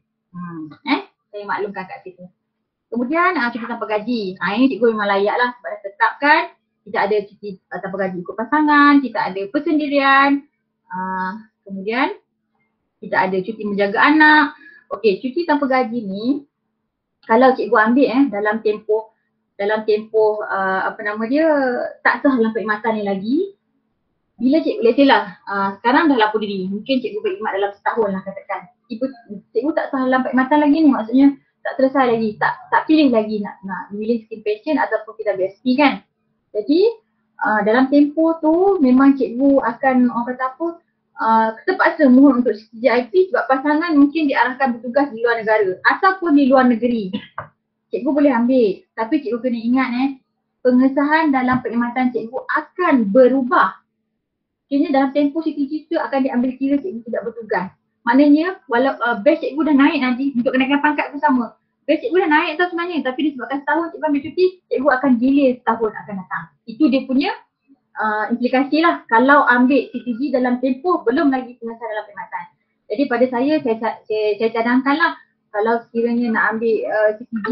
Saya maklumkan kat situ. Kemudian cuti tanpa gaji. Ini cikgu memang layak lah sebab dah tetapkan tidak ada cuti tanpa gaji ikut pasangan, tidak ada persendirian, kemudian tidak ada cuti menjaga anak. Okey, cuti tanpa gaji ni kalau cikgu ambil dalam tempoh apa nama dia, tak sah dalam perkhidmatan ni lagi. Bila cikgu, let's say lah, sekarang dah lapor diri, mungkin cikgu berkhidmat dalam setahun lah katakan. Cikgu tak sah dalam perkhidmatan lagi ni, maksudnya tak selesai lagi, tak pilih lagi nak memilih skim pension ataupun PWSP kan. Jadi dalam tempoh tu memang cikgu akan, orang kata apa, terpaksa mohon untuk CJIP sebab pasangan mungkin diarahkan bertugas di luar negara ataupun di luar negeri. Cikgu boleh ambil, tapi cikgu kena ingat pengesahan dalam perkhidmatan cikgu akan berubah. Kini dalam tempoh cuti tu akan diambil kira cikgu tidak bertugas. Maknanya walau base cikgu dah naik nanti untuk kenaikan pangkat pun sama. Base cikgu dah naik tau sebenarnya, tapi disebabkan setahun cikgu ambil cuti, cikgu akan delay setahun akan datang. Itu dia punya implikasi lah kalau ambil CTG dalam tempoh belum lagi pengesahan dalam perkhidmatan. Jadi pada saya cadangkan lah kalau sekiranya nak ambil CTG,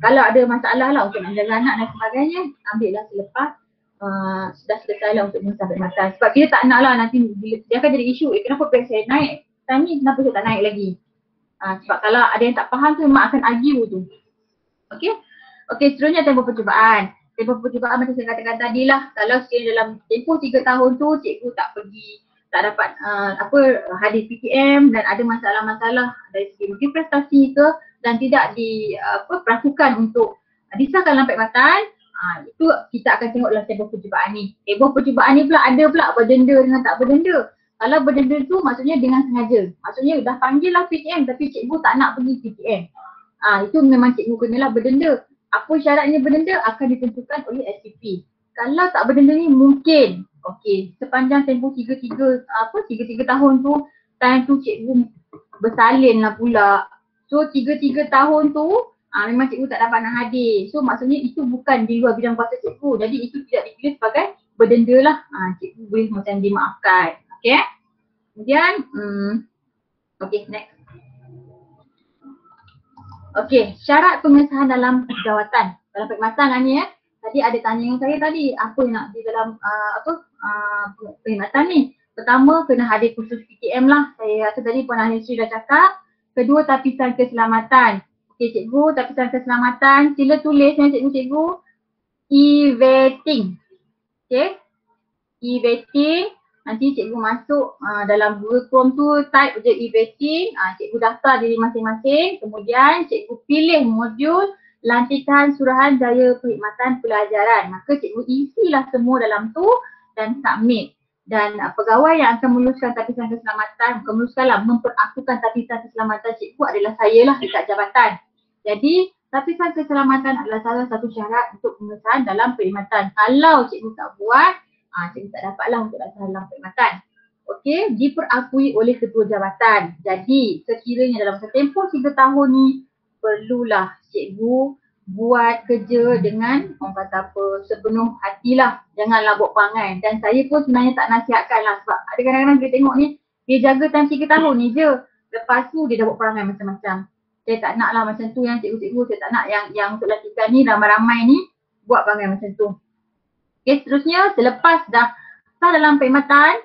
kalau ada masalah lah untuk menjaga anak dan sebagainya, ambil lah selepas sudah selesai lah untuk pengesahan perkhidmatan. Sebab dia tak nak lah nanti dia akan jadi isu, kenapa base saya naik, time ni kenapa saya tak naik lagi. Sebab kalau ada yang tak faham tu memang akan argue tu. Okey, seterusnya tempoh percubaan. Tempoh percubaan macam saya katakan tadi lah, kalau sekiranya dalam tempoh 3 tahun tu cikgu tak pergi, tak dapat hadir PTM dan ada masalah-masalah dari segi mungkin prestasi ke dan tidak diperlakukan untuk disahkan dalam perkhidmatan, itu kita akan tengok dalam tempoh percubaan ni. Tempoh percubaan ni pula ada pula berdenda dengan tak berdenda. Kalau berdenda tu maksudnya dengan sengaja. Maksudnya dah panggil lah PTM tapi cikgu tak nak pergi PTM. Itu memang cikgu kenalah berdenda. Apa syaratnya berdenda akan ditentukan oleh SPP. Kalau tak berdenda ni mungkin, okey, sepanjang tempoh 3 tahun tu, time tu cikgu bersalin lah pula. So 3 tahun tu memang cikgu tak dapat nak hadir. So maksudnya itu bukan di luar bidang kuasa cikgu. Jadi itu tidak dipilih sebagai berdenda lah. Cikgu boleh macam dimaafkan. Okey. Kemudian, okey, next. Okey, syarat pengesahan dalam jawatan. Dalam perkhidmatan lah ni Tadi ada tanya dengan saya tadi, apa yang nak di dalam perkhidmatan ni. Pertama, kena hadir kursus PTM lah. Saya rasa tadi Puan Ahli Sri dah cakap. Kedua, tapisan keselamatan. Okey cikgu, tapisan keselamatan. Sila tulis cikgu. E-vetting. Okey. E-vetting. Nanti cikgu masuk dalam Google Chrome tu, type je e-vetting, cikgu daftar diri masing-masing, kemudian cikgu pilih modul lantikan surahan jaya perkhidmatan pelajaran. Maka cikgu isilah semua dalam tu dan submit. Dan pegawai yang akan meluluskan tapisan keselamatan, bukan meluluskanlah, memperakukan tapisan keselamatan cikgu adalah saya lah dekat jabatan. Jadi tapisan keselamatan adalah salah satu syarat untuk pengesahan dalam perkhidmatan. Kalau cikgu tak buat, cikgu tak dapatlah untuk datang dalam perkhidmatan. Okey, diperakui oleh ketua jabatan. Jadi sekiranya dalam tempoh 3 tahun ni perlulah cikgu buat kerja dengan orang kata apa, sepenuh hatilah. Janganlah buat perangai. Dan saya pun sebenarnya tak nasihatkan lah sebab ada kadang-kadang kita tengok ni dia jaga time 3 tahun ni je. Lepas tu dia dah buat perangai macam-macam. Saya tak nak lah macam tu yang cikgu-cikgu, saya tak nak yang untuk lantikan ni ramai-ramai ni buat perangai macam tu. Okay, seterusnya selepas dah sah dalam perkhidmatan,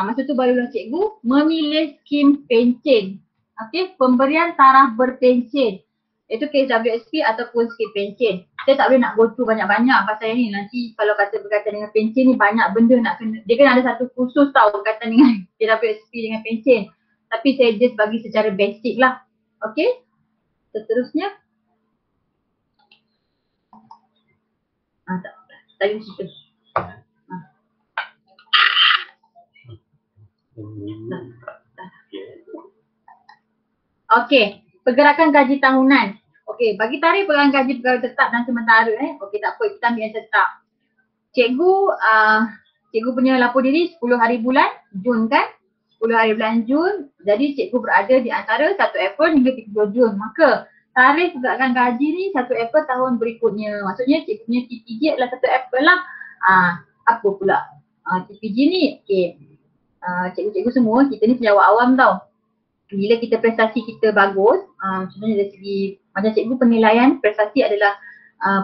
masa tu barulah cikgu memilih skim pension. Okey, pemberian taraf berpencen. Itu kes WSP ataupun skim pencen. Saya tak boleh nak go through banyak-banyak pasal ni. Nanti kalau kata berkaitan dengan pencen ni banyak benda nak kena. Dia kan ada satu khusus tau berkaitan dengan WSP dengan pencen. Tapi saya just bagi secara basic lah. Okey. Seterusnya. Tadi situ. Okey, pergerakan gaji tahunan. Okey, bagi tarikh pergerakan gaji pegawai tetap dan sementara okey tak apa, kita ambil yang tetap. Cikgu punya lapor diri 10 hari bulan Jun kan? 10 hari bulan Jun. Jadi cikgu berada di antara 1 April hingga 30 Jun. Maka tarikh pergerakan gaji ni 1 April tahun berikutnya. Maksudnya cikgu punya TPG adalah 1 April lah. Apa pula? TPG ni okey. Cikgu-cikgu semua kita ni sejawat awam tau. Bila kita prestasi kita bagus, contohnya dari segi macam cikgu penilaian prestasi adalah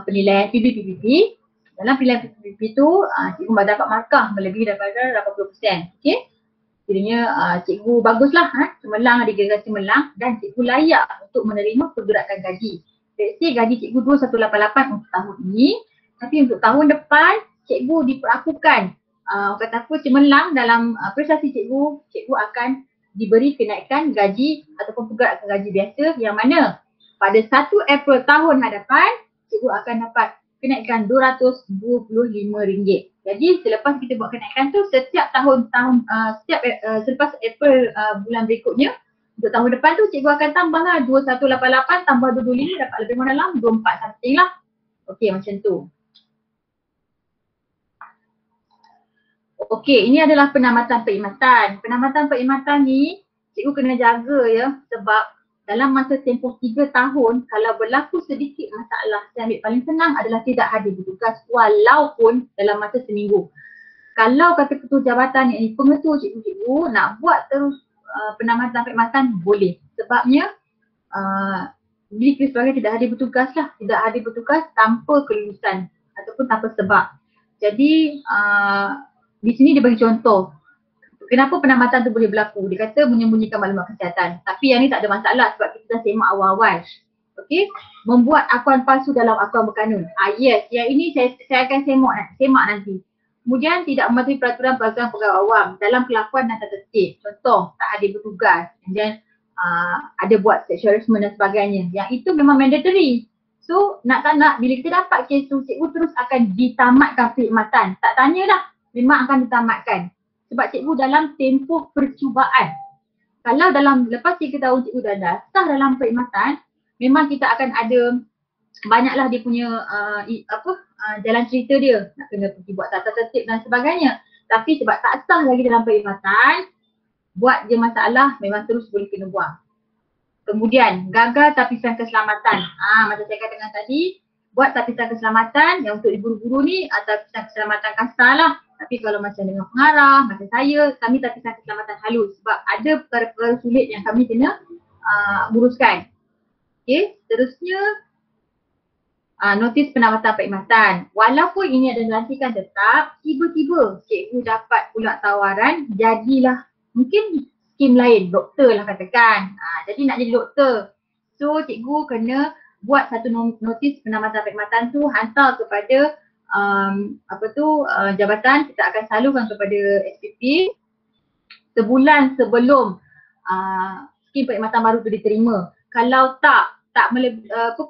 penilaian PBPPP. Dalam penilaian PBPP tu cikgu dapat markah melebihi daripada 80%. Okey. Jadinya cikgu baguslah, cemerlang, ada gegar cemerlang dan cikgu layak untuk menerima pergerakan gaji. Let's say gaji cikgu 2188 untuk tahun ini, tapi untuk tahun depan cikgu diperlakukan kata apa cemerlang dalam prestasi cikgu akan diberi kenaikan gaji ataupun pergerakan gaji biasa yang mana pada 1 April tahun hadapan cikgu akan dapat kenaikan RM225. Jadi selepas kita buat kenaikan tu setiap selepas April bulan berikutnya untuk tahun depan tu cikgu akan tambahlah 2188 tambah 225 dapat lebih kurang dalam 24 something lah. Okey macam tu. Okey, ini adalah penamatan perkhidmatan. Penamatan perkhidmatan ni cikgu kena jaga ya sebab dalam masa tempoh 3 tahun kalau berlaku sedikit masalah, saya ambil paling senang adalah tidak hadir bertugas walaupun dalam masa seminggu. Kalau kata ketua jabatan yang pengetua cikgu-cikgu nak buat terus penamatan perkhidmatan boleh. Sebabnya dikira sebagai tidak hadir bertugas lah, tidak hadir bertugas tanpa kelulusan ataupun tanpa sebab. Jadi di sini dia bagi contoh kenapa penamatan tu boleh berlaku. Dia kata menyembunyikan maklumat kesihatan. Tapi yang ni tak ada masalah sebab kita dah semak awal-awal. Okey, membuat akuan palsu dalam akuan berkanun. Yes, yang ini saya akan semak nanti. Kemudian tidak mematuhi peraturan pegawai awam dalam kelakuan dan tata tertib. Contoh, tak hadir bertugas. Dan ada buat sexual harassment dan sebagainya. Yang itu memang mandatory. So, nak tak nak bila kita dapat kes tu, cikgu terus akan ditamatkan perkhidmatan. Tak tanya dah. Memang akan ditamatkan. Sebab cikgu dalam tempoh percubaan. Kalau lepas 3 tahun cikgu dah sah dalam perkhidmatan, memang kita akan ada banyaklah dia punya jalan cerita dia. Nak kena pergi buat tata tertib dan sebagainya. Tapi sebab tak sah lagi dalam perkhidmatan, buat je masalah memang terus boleh kena buang. Kemudian gagal tapisan keselamatan. Macam saya katakan tadi, buat tapisan keselamatan yang untuk guru-guru ni tapisan keselamatan kasar lah. Tapi kalau macam dengan pengarah, macam saya, kami tapisan keselamatan halus sebab ada perkara-perkara sulit yang kami kena uruskan. Okey, seterusnya notis penamatan perkhidmatan. Walaupun ini adalah lantikan tetap, tiba-tiba cikgu dapat pula tawaran jadilah mungkin skim lain, doktor lah katakan. Jadi nak jadi doktor. So cikgu kena buat satu notis penamatan perkhidmatan tu hantar kepada jabatan. Kita akan salurkan kepada SPP sebulan sebelum skim perkhidmatan baru tu diterima. Kalau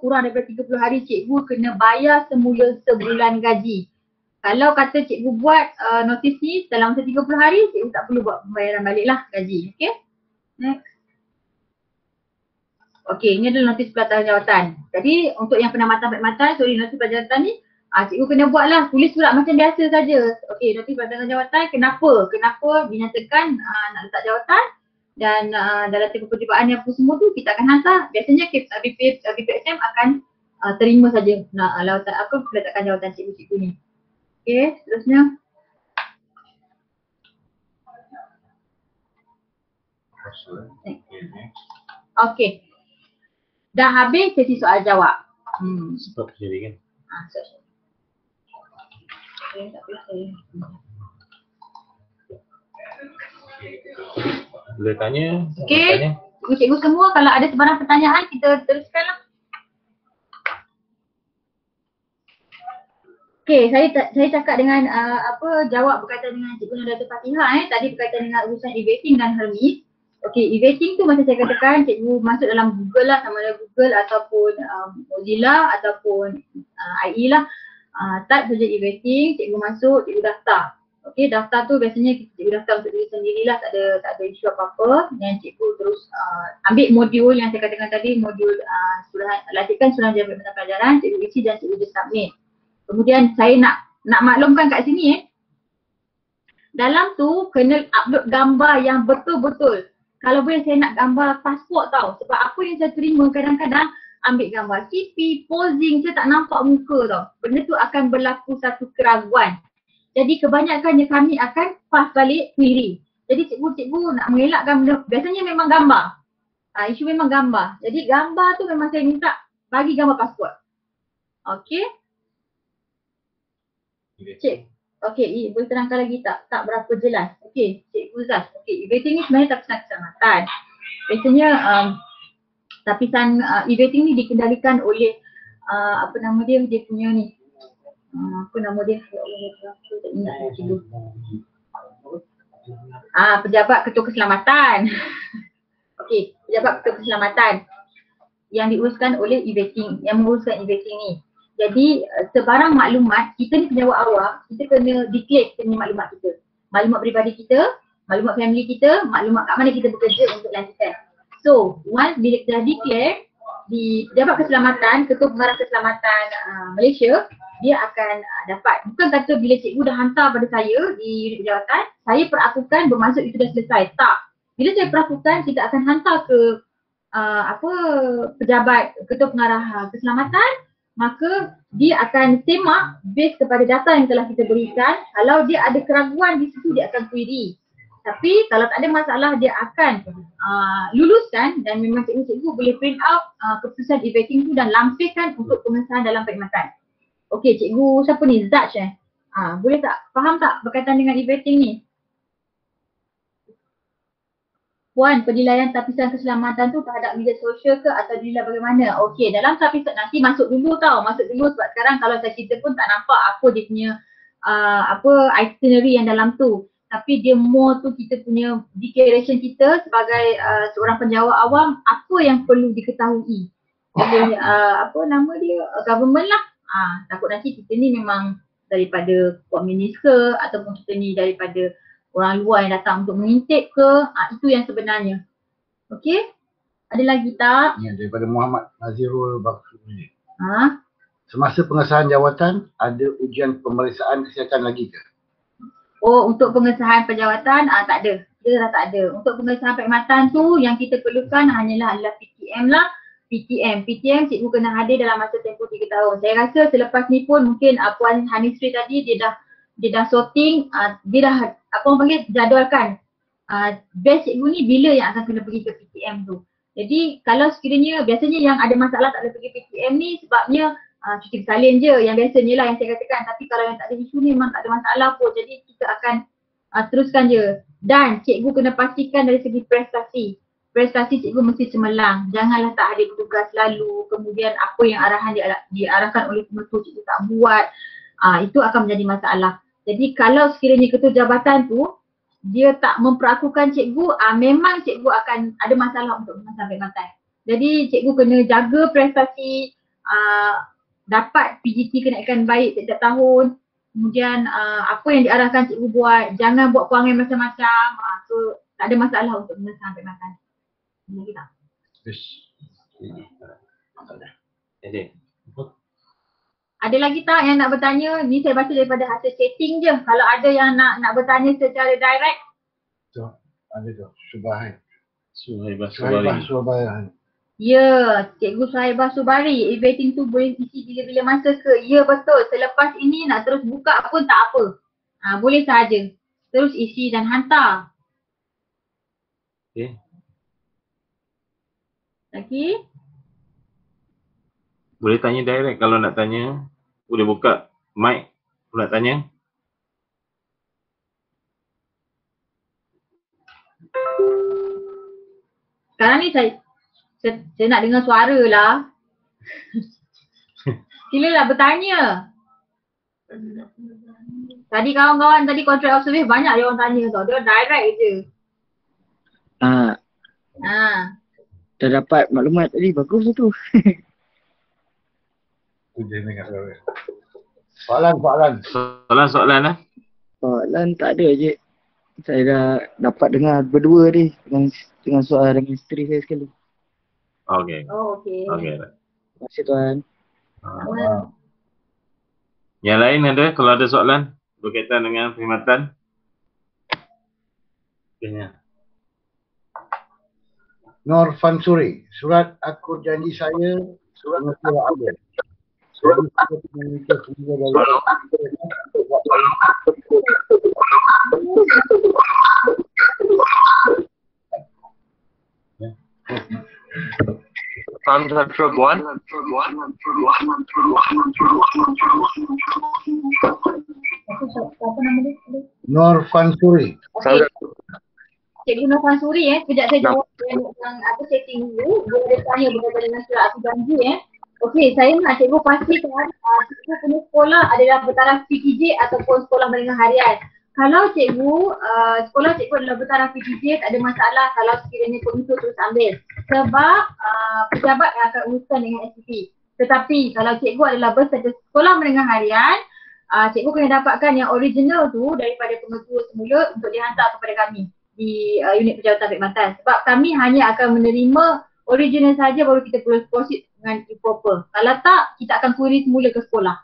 kurang daripada 30 hari cikgu kena bayar semula sebulan gaji. Kalau kata cikgu buat notis ni dalam masa 30 hari, cikgu tak perlu buat pembayaran balik lah gaji. Okay, next. Okay, ini adalah notis pelataran jawatan. Jadi untuk yang penamatan perkhidmatan, notis pelataran jawatan ni cikgu kena buat lah, tulis surat macam biasa saja. Okey, notis pelataran jawatan, kenapa dinyatakan nak letak jawatan dan dalam tempoh percubaan yang semua tu kita akan hantar. Biasanya BPSM akan terima saja peletakan jawatan cikgu-cikgu ni. Okey, seterusnya. Okey. Dah habis sesi soal jawab. Sebab jadi kan. Boleh tanya? Okey, Cikgu-cikgu semua kalau ada sebarang pertanyaan kita teruskanlah. Okey, saya cakap dengan jawab berkaitan dengan Cikgu Nadatul Fatihah tadi berkaitan dengan urusan e-vetting dan Hermes. Okey, e-vetting tu macam saya katakan cikgu masuk dalam Google lah, sama ada Google ataupun Mozilla ataupun IE lah. Type saja e-vetting, cikgu masuk, cikgu daftar. Okey, daftar tu biasanya cikgu daftar untuk diri sendirilah, tak ada isu apa-apa. Dan cikgu terus ambil modul yang saya katakan tadi, modul latihkan suruhanjaya perkhidmatan pelajaran, cikgu isi dan cikgu submit. Kemudian saya nak maklumkan kat sini dalam tu kena upload gambar yang betul-betul. Kalau boleh saya nak gambar pasport tau. Sebab apa yang saya terima kadang-kadang ambil gambar CP, posing, saya tak nampak muka tau. Benda tu akan berlaku satu keraguan. Jadi kebanyakannya kami akan pass balik query. Jadi cikgu-cikgu nak mengelakkan benda, biasanya memang gambar. Isu memang gambar. Jadi gambar tu memang saya minta bagi gambar pasport. Okey. Cik, okey, boleh terangkan lagi tak? Tak berapa jelas. Okey, Cikgu Zaz. Okey, e-vetting ni sebenarnya tapisan keselamatan. Biasanya tapisan e-vetting ni dikendalikan oleh apa nama dia punya ni. Apa nama dia? Ya Allah, aku tak ingat cikgu. Pejabat Ketua Keselamatan. Okey, Pejabat Ketua Keselamatan yang diuruskan oleh e-vetting, yang menguruskan e-vetting ni. Jadi sebarang maklumat, kita ni penjawat awam, kita kena declare kita punya maklumat kita. Maklumat peribadi kita, maklumat family kita, maklumat kat mana kita bekerja untuk lantikan. So, once bila dah declare di Pejabat Keselamatan, Ketua Pengarah Keselamatan Malaysia, dia akan dapat. Bukan kata bila cikgu dah hantar pada saya di unit penjawatan, saya perakukan bermaksud itu dah selesai. Tak. Bila saya perakukan, kita akan hantar ke Pejabat Ketua Pengarah Keselamatan, maka dia akan semak base kepada data yang telah kita berikan. Kalau dia ada keraguan di situ, dia akan query. Tapi kalau tak ada masalah, dia akan luluskan dan memang cikgu-cikgu boleh print out keputusan e-vetting tu dan lampirkan untuk pengesahan dalam perkhidmatan. Okey, cikgu siapa ni? Zaj boleh tak? Faham tak berkaitan dengan e-vetting ni? Puan, penilaian tapisan keselamatan tu terhadap media sosial ke atau dinilai bagaimana? Okey, dalam tapisan nanti masuk dulu sebab sekarang kalau saya cerita pun tak nampak apa dia punya itinerary yang dalam tu. Tapi dia more tu kita punya declaration kita sebagai seorang penjawat awam, apa yang perlu diketahui oleh government lah. Takut nanti kita ni memang daripada komunis ke ataupun kita ni daripada orang luar yang datang untuk mengintip ke, itu yang sebenarnya. Okey? Ada lagi tak? Ya, daripada Muhammad Nazirul Bakri. Semasa pengesahan jawatan, ada ujian pemeriksaan kesihatan lagi ke? Oh, untuk pengesahan penjawatan, tak ada. Dia dah tak ada. Untuk pengesahan perkhidmatan tu, yang kita perlukan adalah PTM lah. PTM cikgu kena hadir dalam masa tempoh 3 tahun. Saya rasa selepas ni pun mungkin Puan Hanisri tadi dia dah sorting, dia dah jadualkan best cikgu ni bila yang akan kena pergi ke PTM tu. Jadi kalau sekiranya biasanya yang ada masalah tak boleh pergi PTM ni sebabnya cuti bersalin je yang biasanya lah yang saya katakan. Tapi kalau yang tak ada isu ni memang tak ada masalah pun. Jadi kita akan teruskan je. Dan cikgu kena pastikan dari segi prestasi. Prestasi cikgu mesti cemerlang. Janganlah tak hadir bertugas selalu. Kemudian apa yang arahan diarahkan oleh pemerintah cikgu tak buat. Itu akan menjadi masalah. Jadi kalau sekiranya ketua jabatan tu dia tak memperakukan cikgu, memang cikgu akan ada masalah untuk pengesahan perkhidmatan. Jadi cikgu kena jaga prestasi, dapat PGT kenaikan baik setiap tahun. Kemudian apa yang diarahkan cikgu buat, jangan buat perangai macam-macam. So tak ada masalah untuk pengesahan perkhidmatan. Lagi tak? Yes. Jadi, Ada lagi tak yang nak bertanya? Ni saya baca daripada hasil chatting je. Kalau ada yang nak bertanya secara direct. Tu, ada tu. Subahan. Suhaibah Suhaibah Subari. Subahan. Ya, Cikgu Suhaibah Subari. E-vetting tu boleh isi bila-bila masa ke? Ya betul. Selepas ini nak terus buka pun tak apa. Boleh sahaja. Terus isi dan hantar. Okay. Lagi? Boleh tanya direct kalau nak tanya. Boleh buka mic kalau nak tanya. sekarang ni saya nak dengar suara lah. Silalah bertanya. Tadi kawan-kawan tadi contract of service banyak dia orang tanya tau. Dia direct je. Dah dapat maklumat tadi, bagus tu. Soalan. Soalan lah. Soalan tak ada je. Saya dah dapat dengar berdua ni dengan soalan dengan isteri saya sekali. Okay. Oh, okey. Okay. Terima kasih Tuan. Yang lain ada, kalau ada soalan berkaitan dengan perkhidmatan? Nur Fansuri, surat akur janji saya, surat tidak ada. Surat memiliki semua dari Apa nama dia? Nur Fansuri. Okey. Cikgu Nur Fansuri sekejap saya jawab yang apa setting dulu. Dia ada tanya berkaitan dengan surat aku janji Okey, saya nak cikgu pastikan cikgu punya sekolah adalah bertaraf PTJ ataupun sekolah menengah harian. Kalau cikgu, sekolah cikgu adalah bertaraf PTJ, tak ada masalah kalau sekiranya pengusul terus ambil. Sebab pejabat yang akan uruskan dengan SPP. Tetapi kalau cikgu adalah bersaja sekolah menengah harian, cikgu kena dapatkan yang original tu daripada pengetua semula untuk dihantar kepada kami di unit penjawatan perkhidmatan. Sebab kami hanya akan menerima original saja baru kita boleh proceed dengan e-proper. Kalau tak, kita akan query semula ke sekolah.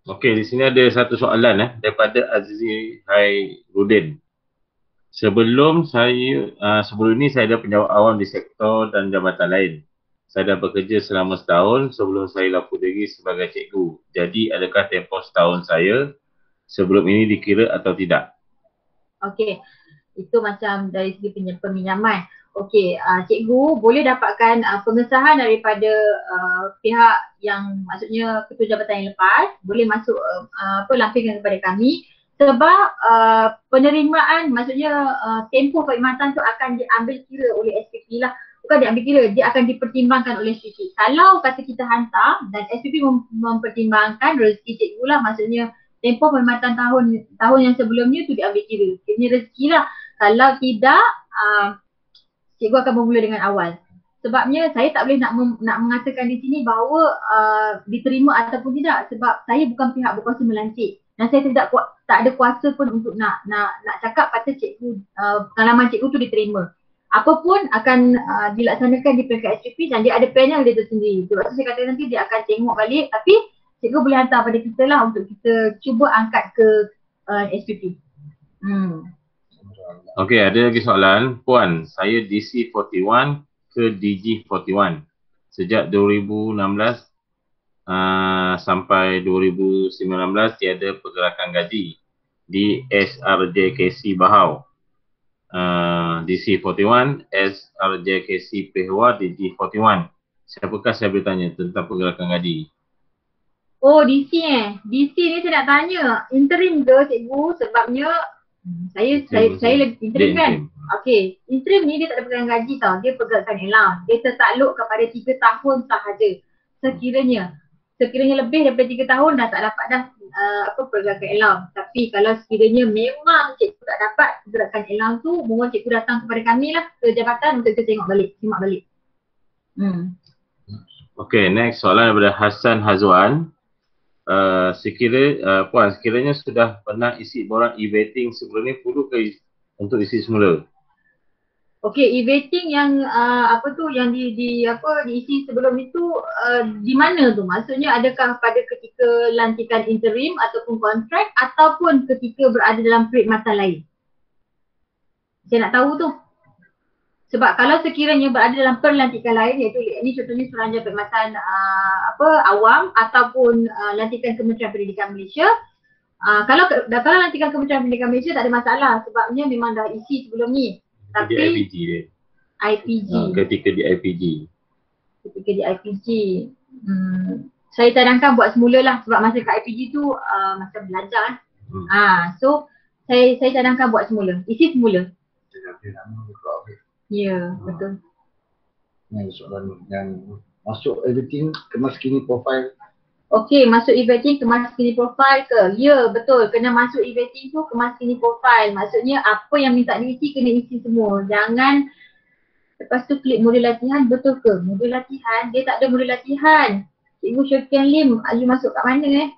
Okey, di sini ada satu soalan daripada Azizi Hairudin. Sebelum ini saya ada penjawat awam di sektor dan jabatan lain. Saya dah bekerja selama setahun sebelum saya lapor diri sebagai cikgu. Jadi adakah tempoh setahun saya sebelum ini dikira atau tidak? Okey, itu macam dari segi peminjaman. Okey, cikgu boleh dapatkan pengesahan daripada pihak yang maksudnya ketua jabatan yang lepas, boleh masuk lampirkan kepada kami sebab penerimaan maksudnya tempoh perkhidmatan tu akan diambil kira oleh SPP lah. Bukan diambil kira, dia akan dipertimbangkan oleh SPP. Kalau kata kita hantar dan SPP mempertimbangkan rezeki cikgu lah, maksudnya tempoh perkhidmatan tahun yang sebelumnya tu diambil kira. Kira rezeki lah. Kalau tidak, cikgu akan bermula dengan awal. Sebabnya saya tak boleh nak mengatakan di sini bahawa diterima ataupun tidak sebab saya bukan pihak berkuasa melancik dan saya tak ada kuasa pun untuk nak cakap kata cikgu pengalaman cikgu tu diterima. Apapun akan dilaksanakan di peringkat SPP dan dia ada panel dia tersendiri. Sebab tu saya kata nanti dia akan tengok balik tapi cikgu boleh hantar pada kita lah untuk kita cuba angkat ke SPP. Okey, ada lagi soalan. Puan, saya DC41 ke DG41 sejak 2016 sampai 2019 tiada pergerakan gaji di SRJKC Bahau. DC41, SRJKC Pehua, DG41. Siapakah saya bertanya tentang pergerakan gaji? Oh, DC DC ni saya nak tanya, interim ke cikgu? Sebabnya saya lagi interim kan? Okey, interim ni dia tak ada pergerakan gaji tau. Dia pergerakan allowance. Dia tertakluk kepada 3 tahun sahaja. Sekiranya lebih daripada 3 tahun dah tak dapat dah pergerakan allowance. Tapi kalau sekiranya memang cikgu tak dapat pergerakan allowance tu, mohon cikgu datang kepada kami lah ke jabatan untuk kita simak balik. Okey, next soalan daripada Hassan Hazwan. Puan, sekiranya sudah pernah isi borang e-vetting sebelum ni, perlu ke untuk isi semula? Okey, e-vetting yang yang diisi sebelum itu di mana tu? Maksudnya adakah pada ketika lantikan interim ataupun kontrak ataupun ketika berada dalam perkhidmatan lain? Saya nak tahu tu. Sebab kalau sekiranya berada dalam perlantikan lain, iaitu ini contohnya suruhanjaya perkhidmatan awam ataupun lantikan Kementerian Pendidikan Malaysia, kalau lantikan Kementerian Pendidikan Malaysia tak ada masalah sebabnya memang dah isi sebelum ni. Tapi di IPG dia. IPG. Ketika di IPG. Saya cadangkan buat semula lah sebab masa kat IPG tu masa belajar So saya cadangkan buat semula, isi semula. Ya, betul. Yang soalan yang masuk editing kemas kini profile. Okey, masuk e-vetting kemas kini profile ke? Ya, betul. Kena masuk e-vetting tu kemas kini profile. Maksudnya apa yang minta diisi kena isi semua. Jangan lepas tu klik modul latihan, betul ke? Modul latihan, dia tak ada modul latihan. Cikgu Syofian Lim, you masuk kat mana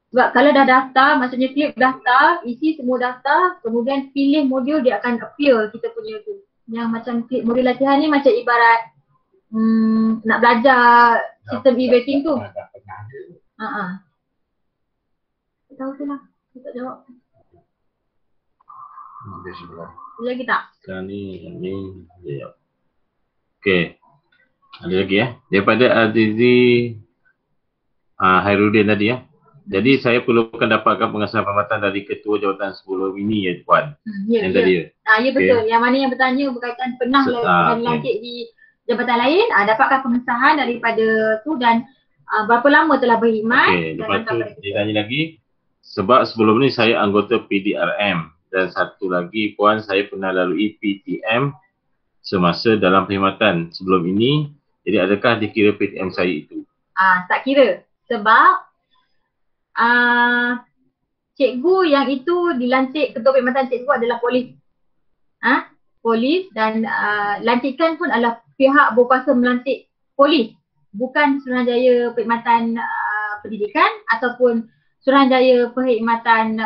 Sebab kalau dah daftar, maksudnya klik daftar, isi semua daftar, kemudian pilih modul, dia akan appear kita punya tu. Yang macam klik modul latihan ni macam ibarat nak belajar sistem e-vetting tu. Dah pernah ada. Tak tahu tu lah, saya tak jawab. Dia sebelah. Ada lagi tak? Sekarang ni ya. Okey. Ada lagi daripada Azizi Hairudin tadi Jadi saya perlukan dapatkan pengesahan perkhidmatan dari ketua jawatan sebelum ini Puan. Ya, Yang tadi ya betul. Yang mana yang bertanya berkaitan pernah lantik di jabatan lain, dapatkan pengesahan daripada tu dan berapa lama telah berkhidmat. Okey, lepas tu dia tanya lagi, sebab sebelum ni saya anggota PDRM dan satu lagi Puan, saya pernah lalui PTM semasa dalam perkhidmatan sebelum ini. Jadi adakah dikira PTM saya itu? Tak kira. Sebab cikgu yang itu dilantik, ketua perkhidmatan cikgu adalah polis. Polis dan lantikan pun adalah pihak berkuasa melantik polis. Bukan Suruhanjaya Perkhidmatan Pendidikan ataupun Suruhanjaya Perkhidmatan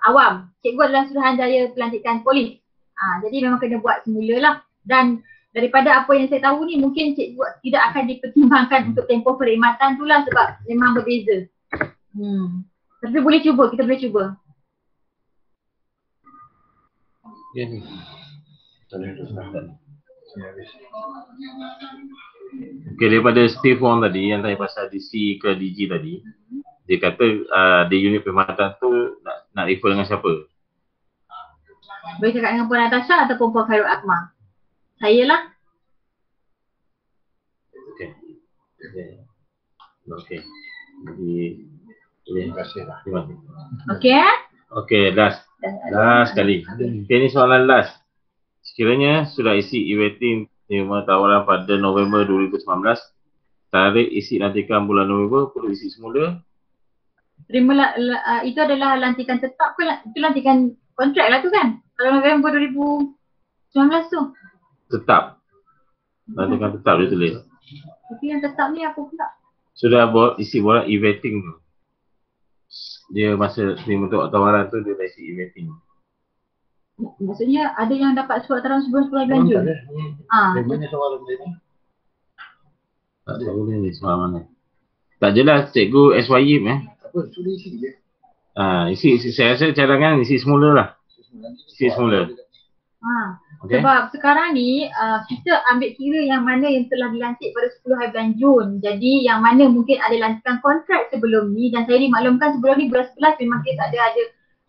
Awam. Cikgu adalah Suruhanjaya Pelantikan Polis. Jadi memang kena buat semula lah. Dan daripada apa yang saya tahu ni, mungkin cikgu tidak akan dipertimbangkan untuk tempoh perkhidmatan tu lah sebab memang berbeza. Tapi boleh cuba, kita boleh cuba. Ya ni. Okey, daripada Steve Wong tadi yang tanya pasal DC ke DG tadi, dia kata di unit perkhidmatan tu nak refer dengan siapa? Boleh cakap dengan Puan Natasha ataupun Puan Khairul Akmal. Saya lah. Okey. Okey. Jadi Terima kasih lah. terima kasih. Okey Okey, last sekali. Okay, ni soalan last. Sekiranya sudah isi e-vetting terima tawaran pada November 2019, tarikh isi lantikan bulan November perlu isi semula? Terima itu adalah lantikan tetap ke? Itu lantikan kontrak lah tu kan? Kalau November 2019 tu. Tetap. Lantikan tetap dia tulis. Tapi yang tetap ni apa pula? Sudah isi borak e-vetting tu. Dia masa terima tawaran tu dia dah isi e-vetting. Maksudnya ada yang dapat surat tawaran sebelum sekolah belanja? Memangnya soalan dia ni? Tak tahu ni soal mana. Tak jelas cikgu SYM Apa, sudah isi je. Isi saya rasa cadangan isi semula lah. Isi semula. Okay. Sebab sekarang ni kita ambil kira yang mana yang telah dilantik pada 10 hari bulan Jun. Jadi yang mana mungkin ada lantikan kontrak sebelum ni dan saya dimaklumkan sebelum ni bulan 11 memang kita tak ada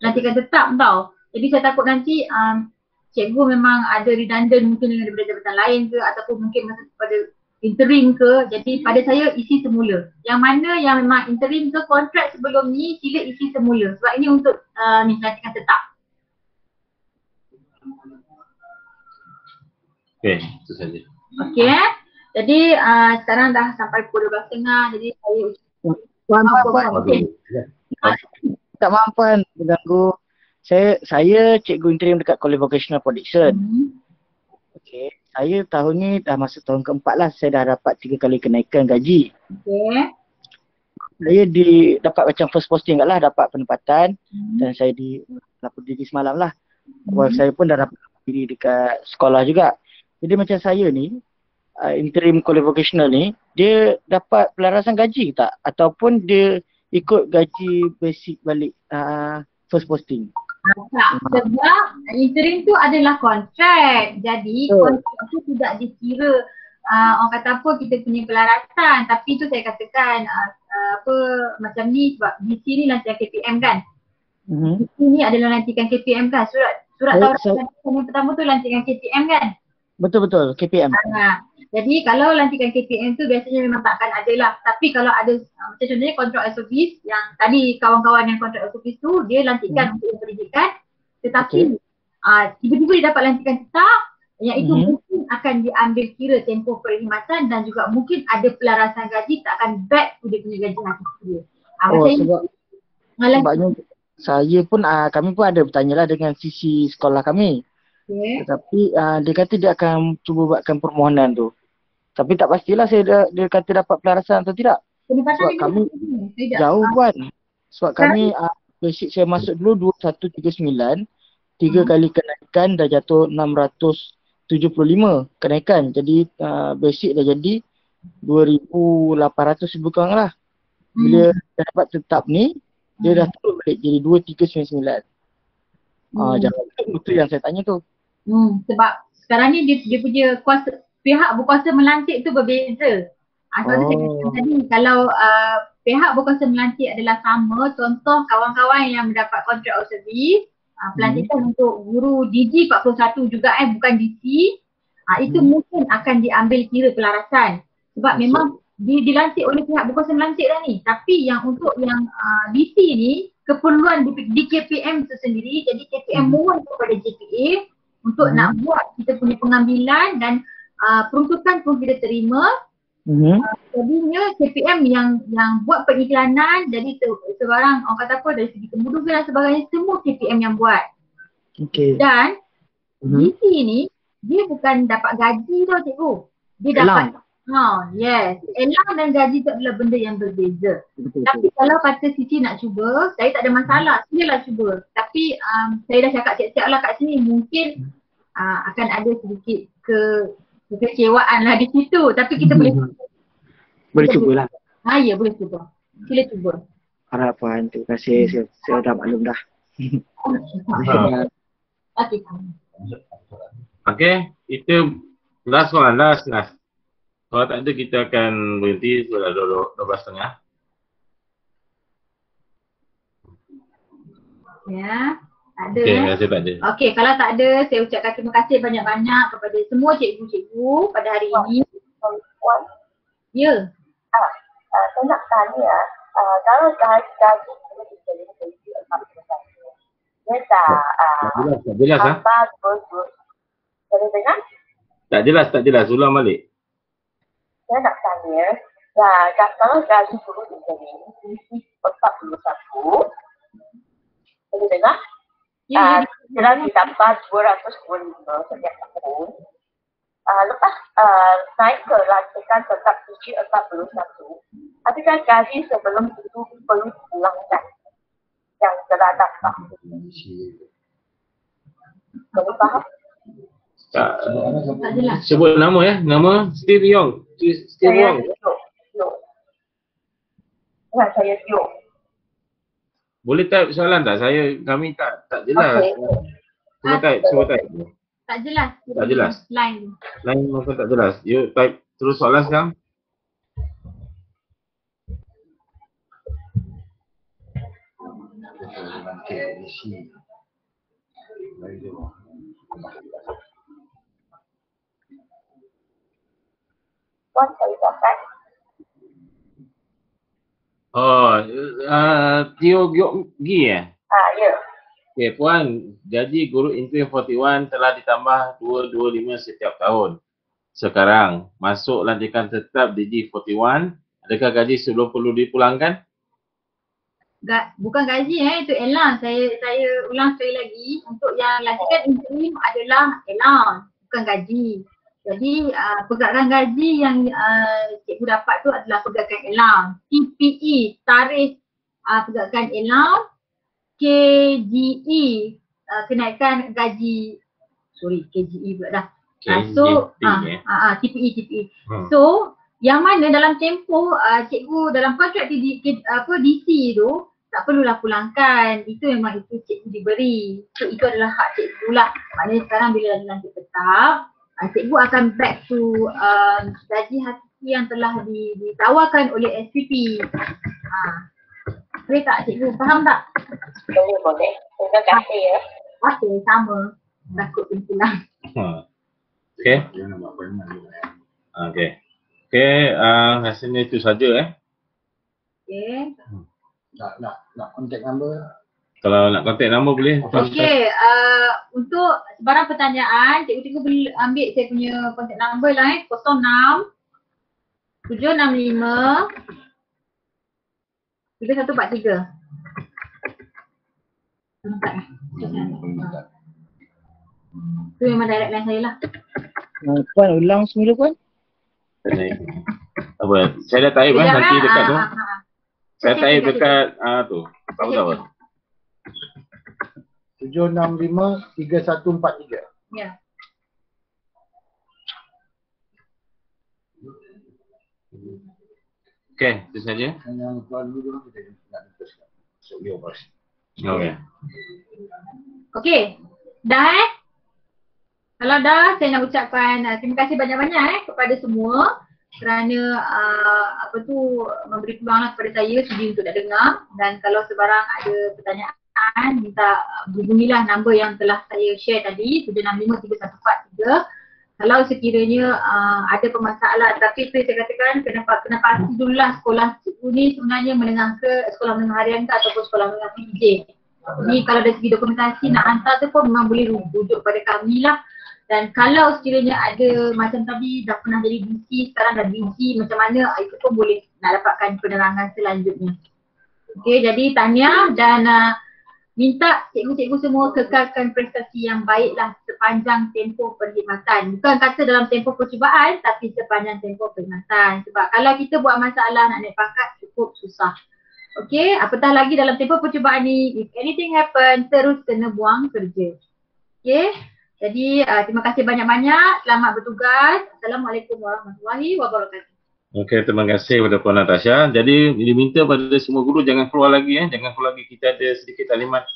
lantikan tetap tau. Jadi saya takut nanti cikgu memang ada redundant mungkin dengan daripada jabatan lain ke ataupun mungkin masa pada interim ke. Jadi pada saya isi semula. Yang mana yang memang interim ke kontrak sebelum ni sila isi semula. Sebab ini untuk lantikan tetap. Okey, itu saja. Okey. Jadi sekarang dah sampai pukul 12.30 jadi saya tak mampan mengganggu. Saya cikgu interim dekat College Vocational Production. Okey, saya tahun ni dah masuk tahun keempat lah. Saya dah dapat 3 kali kenaikan gaji. Okey. Saya dapat macam first posting kat lah, dapat penempatan dan saya lapor diri semalam lah. Saya pun dah dapat diri dekat sekolah juga. Jadi macam saya ni, interim College Vocational ni, dia dapat pelarasan gaji tak? Ataupun dia ikut gaji basic balik first posting? Tak, sebab interim tu adalah kontrak. Jadi kontrak tu tidak dikira orang kata apa kita punya pelarasan. Tapi tu saya katakan macam ni sebab di sini lantikan KPM kan. Di sini adalah lantikan KPM kan. Surat tawaran yang pertama tu lantikan KPM kan. Betul-betul, KPM. Jadi kalau lantikan KPM tu biasanya memang takkan ada lah. Tapi kalau ada macam contohnya kontrak SOPs yang tadi kawan-kawan yang kontrak SOPs tu dia lantikan untuk pendidikan. Tetapi tiba-tiba dia dapat lantikan tetap. Yang itu mungkin akan diambil kira tempoh perkhidmatan dan juga mungkin ada pelarasan gaji tak akan back to dia punya gaji hakiki dia. Sebabnya saya pun kami pun ada bertanya lah dengan sisi sekolah kami. Tetapi dia kata dia akan cuba buatkan permohonan tu. Tapi tak pastilah dia kata dapat pelarasan atau tidak. Sebab kami jauh kan. Sebab kami basic saya masuk dulu 2139. 3 kali kenaikan dah jatuh 675 kenaikan. Jadi basic dah jadi 2,800 lebih kurang lah. Bila dah dapat tetap ni, dia dah turun balik jadi 2399. Jangan betul yang saya tanya tu. Sebab sekarang ni dia punya pihak berkuasa melantik tu berbeza. Sebab tu saya kata tadi, kalau pihak berkuasa melantik adalah sama, contoh kawan-kawan yang mendapat contract of service, pelantikan untuk guru DG 41 juga bukan DC, itu mungkin akan diambil kira pelarasan. Sebab memang dilantik oleh pihak berkuasa melantik dah ni. Tapi yang untuk yang DC ni, keperluan di KPM tu sendiri, jadi KPM mohon kepada JPA untuk nak buat kita punya pengambilan dan peruntukan pun kita terima. Jadinya KPM yang buat periklanan, jadi sebarang orang kata apa dari segi kemudukan dan sebagainya, semua KPM yang buat. Dan DC ni dia bukan dapat gaji tau cikgu. Dia dapat elang dan gaji tu adalah benda yang berbeza. Tapi kalau kata Siti nak cuba, saya tak ada masalah, silalah cuba. Tapi saya dah cakap siap-siap lah kat sini, mungkin akan ada sedikit kekecewaan lah di situ. Tapi kita boleh cubalah. Ya, boleh cuba. Sila cuba. Harapan, terima kasih. Saya dah maklum dah. Okay, itu last one, last. Kalau tak ada, kita akan berhenti sudah 12.30. Ya, tak ada. Okay, rasa tak ada. Okay, kalau tak ada, saya ucapkan terima kasih banyak-banyak kepada semua cikgu-cikgu pada hari ini. Ya. Saya nak tanya, kalau gaji dia tak jelas boleh dengar? Tak jelas. Ulang balik. Saya nak tanya, kalau gaji guru interim isi 41, boleh dengar? Jelas ditambah 225 setiap tahun. Lepas naik ke lantikan tetap isi 41, adakah gaji sebelum itu perlu dipulangkan yang telah dapat? Boleh faham? Tak jelas. Sebut nama nama Steve Yong. Steve Wong. Saya Tio. Boleh type soalan tak? Kami tak jelas. Okay. Cuba type. Tak jelas. Tak jelas. Line masa tak jelas. You type terus soalan sekarang. Puan saya dapat. Tio Gyok Gi Ya. Okay, Puan, gaji guru interim 41 telah ditambah 225 setiap tahun. Sekarang, masuk lantikan tetap DG 41, adakah gaji sebelum perlu dipulangkan? Bukan gaji itu allowance. Saya ulang sekali lagi, untuk yang lantikan interim adalah allowance, bukan gaji. Jadi pergerakan gaji yang cikgu dapat tu adalah pergerakan allowance. TPE, tarikh pergerakan allowance. KGE, kenaikan gaji, KGE pula dah. TPE. So, yang mana dalam tempoh cikgu dalam kontrak DC tu tak perlulah pulangkan. Itu memang itu cikgu diberi. So, itu adalah hak cikgu lah. Maknanya sekarang bila nanti tetap, cikgu akan back to gaji hakiki yang telah ditawarkan oleh SPP. Boleh tak cikgu? Faham tak? Boleh. Terima kasih ya. Okay, sama. Takut pimpinan. Okay. Rasanya itu saja Okay. Nak contact number. Kalau nak kontak nombor boleh. Okey, untuk sebarang pertanyaan, cikgu-cikgu boleh ambil saya punya kontak number lah 06 765 3143. Nampak eh? Tu memang direct line saya lah. Puan ulang semula Puan. Apa? Saya dah type Sekejap, nanti dekat tu. ah. Saya Okey, type okey, dekat tu. Tak apa. 765 3143. Ya. Okey, itu saja. Yang tuan dulu kita nak teruskan. So, yo bos. Okey. Okey, dah Kalau dah, saya nak ucapkan terima kasih banyak-banyak kepada semua kerana memberi peluang kepada saya sudi untuk nak dengar, dan kalau sebarang ada pertanyaan minta hubungilah nombor yang telah saya share tadi 7653143. Kalau sekiranya ada permasalahan, tapi itu saya katakan kena pasti dululah sekolah cikgu ni sebenarnya menengah ke sekolah menengah harian ke ataupun sekolah menengah PJ. Jadi kalau dari segi dokumentasi nak hantar tu pun memang boleh rujuk pada kami lah. Dan kalau sekiranya ada macam tadi dah pernah jadi DC, sekarang dah DC, macam mana itu pun boleh nak dapatkan penerangan selanjutnya. Okey, jadi tahniah dan minta cikgu-cikgu semua kekalkan prestasi yang baiklah sepanjang tempoh perkhidmatan. Bukan kata dalam tempoh percubaan, tapi sepanjang tempoh perkhidmatan. Sebab kalau kita buat masalah nak naik pangkat cukup susah. Okey, apatah lagi dalam tempoh percubaan ni, if anything happen, terus kena buang kerja. Okey, jadi terima kasih banyak-banyak. Selamat bertugas. Assalamualaikum warahmatullahi wabarakatuh. Okey, terima kasih kepada Puan Natasha. Jadi diminta pada semua guru jangan keluar lagi Jangan keluar lagi. Kita ada sedikit taklimat